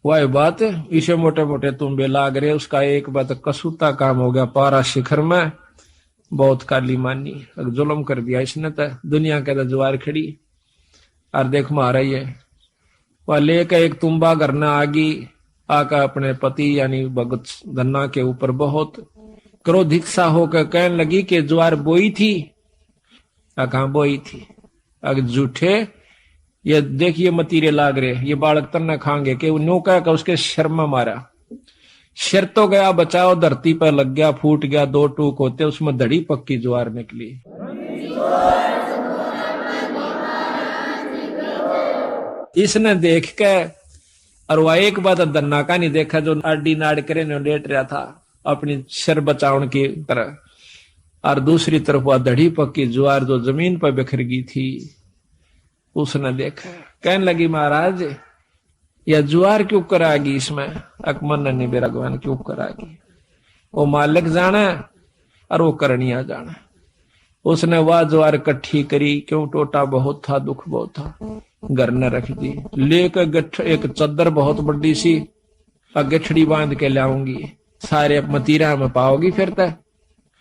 [SPEAKER 2] वह बात, इसे मोटे मोटे तुम्बे लाग रहे, उसका एक बात कसूता काम हो गया पारा शिखर में, बहुत काली मानी, जुल्म कर दिया इसने तो, दुनिया के ज्वार खड़ी और देख मारा ही है। वह लेकर एक तुम्बा करना आगी, आका अपने पति यानी भगत धन्ना के ऊपर बहुत क्रोधित सा होकर कहने लगी कि ज्वार बोई थी, कहां बोई थी, अगर झूठे ये देखिए मतीरे लाग रहे, ये बालक तन्ना खाएंगे कि नो कह उसके शर्मा मारा, शर तो गया बचाओ, धरती पर लग गया, फूट गया, 2 टूक होते, उसमें धड़ी पक्की ज्वार निकली। इसने देख के और वह एक बात दन्ना का नहीं देखा, जो आडी नाड़ करे ने लेट रहा था अपनी शर बचावन की तरह, और दूसरी तरफ वह धड़ी पक्की ज्वार जो जमीन पर बिखर गई थी, उसने देखा, कहने लगी महाराज यह ज्वार क्यों करागी, इसमें अकमन नहीं बेरागवान क्यों करागी, वो मालिक जाना और वो करनिया जाना। उसने वह ज्वार इकट्ठी करी, क्यों टोटा बहुत था, दुख बहुत था, घर न रख दी, लेकर एक चद्दर बहुत बड़ी सी गठड़ी बांध के लाऊंगी, सारे मतीरा में पाओगी, फिर तक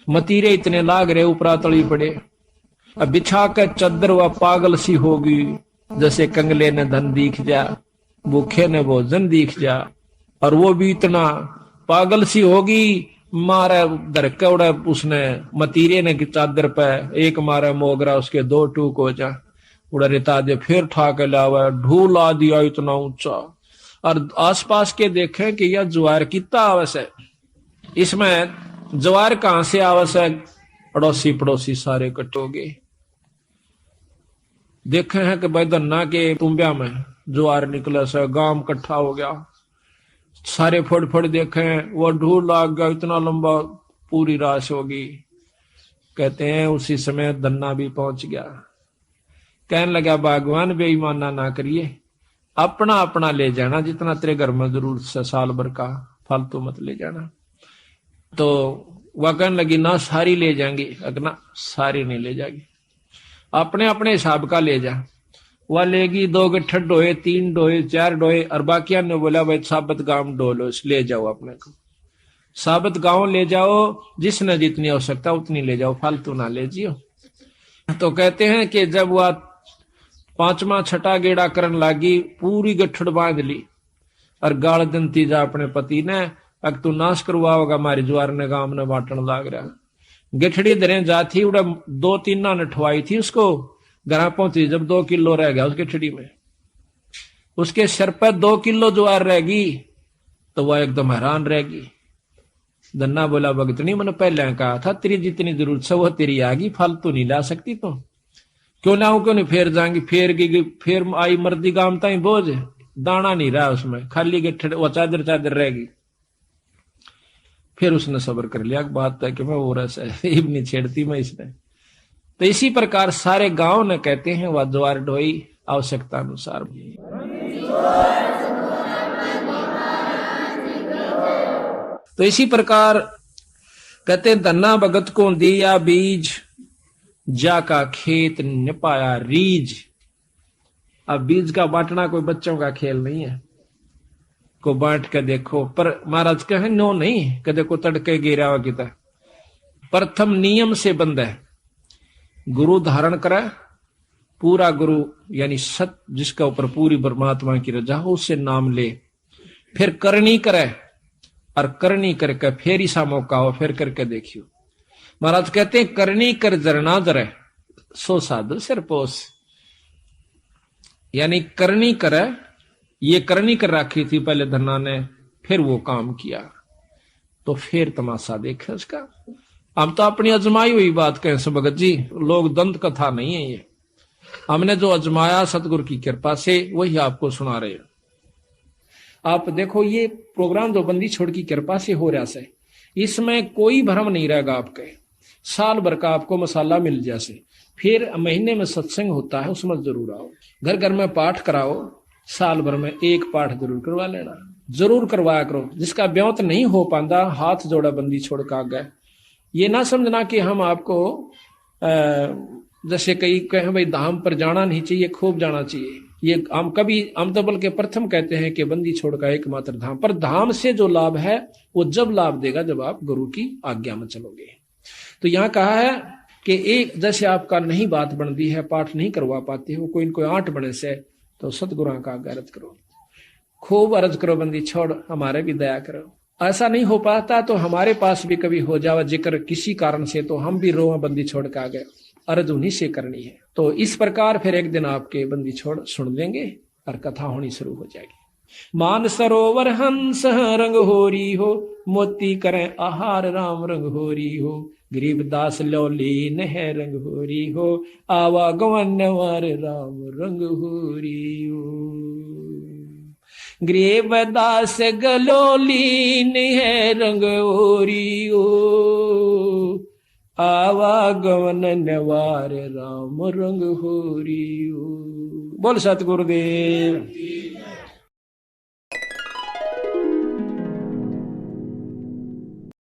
[SPEAKER 2] मतीरे इतने लाग रहे ऊपरा तली पड़े, अब बिछा कर चद्दर वह पागल सी होगी, जैसे कंगले ने धन दिख जा, भूखे ने भोजन दिख जा, और वो भी इतना पागल सी होगी, मारे धरके उड़ा उसने मतीरे ने की चादर पे, एक मारे मोगरा उसके 2 टूक हो जा, उड़ा रेता दे, फिर ठाके लावा, ढूला दिया इतना ऊंचा। और आसपास के देखें कि यह ज्वार कितना आवश्यक, इसमें ज्वार कहां से आवश्यक, अड़ोसी पड़ोसी सारे इकट्ठे हो गए। देखे हैं कि भाई धन्ना के तुम्बिया में ज्वार निकला से, गांव इकट्ठा हो गया, सारे फड़ फड़ देखे, वो ढूल लाग गया इतना लंबा, पूरी राश होगी। कहते हैं उसी समय धन्ना भी पहुंच गया, कहने लगा भगवान बेईमाना ना करिए, अपना अपना ले जाना, जितना तेरे घर में जरूरत से साल भर का, फालतू मत ले जाना। तो वह कहने लगी ना सारी ले जाएंगी, अगना सारी नहीं ले जाएगी, अपने अपने हिसाब का ले जा। वह लेगी 2 गट्ठर डोए, 3 डोए, 4 डोए, और बाकिया ने बोला भाई साबत गांव डोलो, ले जाओ अपने को, साबत गांव ले जाओ, जिसने जितनी आवश्यकता उतनी ले जाओ, फालतू ना ले जियो। तो कहते हैं कि जब वह 5वां 6ठा गेड़ा करन लागी, पूरी गठड़ बांध ली और गाल दंती जा अपने पति ने, अग तू नाश करवाओगा हमारी ज्वार ने, गांव ने बांटन लाग रहा। गठड़ी दरें जाती, उड़ा 2-3 ना नठवाई थी उसको, घर पहुंची जब 2 किलो रह गया उस गठड़ी में, उसके सर पर 2 किलो ज्वार रहेगी, तो वह एकदम हैरान रहेगी। धन्ना बोला भगतनी मैंने पहले कहा था तेरी जितनी जरूरत है वो तेरी आगी, फालतू नहीं ला सकती तो क्यों लाऊं, क्यों नहीं, फेर जाएंगी, फेर आई मर्दी गांव ताई बोझ, दाना नहीं रहा उसमें, खाली गठड़ वो चादर चादर रहेगी। फिर उसने सब्र कर लिया, बात है कि मैं वो रस है नहीं छेड़ती मैं इसने। तो इसी प्रकार सारे गांव ने कहते हैं वह ज्वार ढोई आवश्यकता अनुसार। तो इसी प्रकार कहते धन्ना भगत को दिया बीज, जाका खेत न पाया रीज। अब बीज का बांटना कोई बच्चों का खेल नहीं है, को बांट के देखो, पर महाराज कहे नो नहीं, कदे को तड़के गिरा हुआ किता, प्रथम नियम से बंद है, गुरु धारण करे, पूरा गुरु यानी सत जिसका ऊपर पूरी परमात्मा की रजा हो, उससे नाम ले, फिर करनी करे, और करनी करके फिर ऐसा मौका हो फिर करके देखियो। महाराज कहते हैं करनी कर जरना जरे, सो साधु सिर पोस, यानी करनी करे, ये करनी कर रखी थी पहले धन्ना ने, फिर वो काम किया, तो फिर तमाशा देखे उसका। हम तो अपनी अजमाई हुई बात कहें भगत जी, लोग दंत कथा नहीं है ये, हमने जो अजमाया सतगुरु की कृपा से वही आपको सुना रहे हैं। आप देखो ये प्रोग्राम जो बंदी छोड़ की कृपा से हो रहा है, इसमें कोई भ्रम नहीं रहेगा आपके, साल भर का आपको मसाला मिल जैसे, फिर महीने में सत्संग होता है उसमें जरूर आओ, घर घर में पाठ कराओ, साल भर में 1 पाठ जरूर करवा लेना, जरूर करवाया करो। जिसका ब्योत नहीं हो पाता हाथ जोड़ा बंदी छोड़ कर गए, ये ना समझना कि हम आपको जैसे कई कहें भाई धाम पर जाना नहीं चाहिए, खूब जाना चाहिए, ये हम तो बल्कि प्रथम कहते हैं कि बंदी छोड़ का एकमात्र धाम, पर धाम से जो लाभ है वो जब लाभ देगा जब आप गुरु की आज्ञा में चलोगे। तो यहाँ कहा है कि एक जैसे आपका नहीं बात बनती है, पाठ नहीं करवा पाते हो, कोई इनको 8 बने से, तो सतगुरु का आज्ञा करो, खूब अर्ज करो बंदी छोड़, हमारे भी दया करो। ऐसा नहीं हो पाता तो हमारे पास भी कभी हो जावा जिक्र किसी कारण से, तो हम भी रोआ बंदी छोड़ के आ गए, अर्ज उन्हीं से करनी है। तो इस प्रकार फिर एक दिन आपके बंदी छोड़ सुन लेंगे और कथा होनी शुरू हो जाएगी। मान सरोवर हंस रंग होरी हो, मोती करें आहार राम रंग होरी हो, गरीबदास लौलीन है रंग होरी हो, आवा गवन वार राम रंग होरी हो। गरीबदास गलोलीन है रंग होरी हो, आवागमन नवार राम रंग होरी हो। बोल सतगुरुदेव।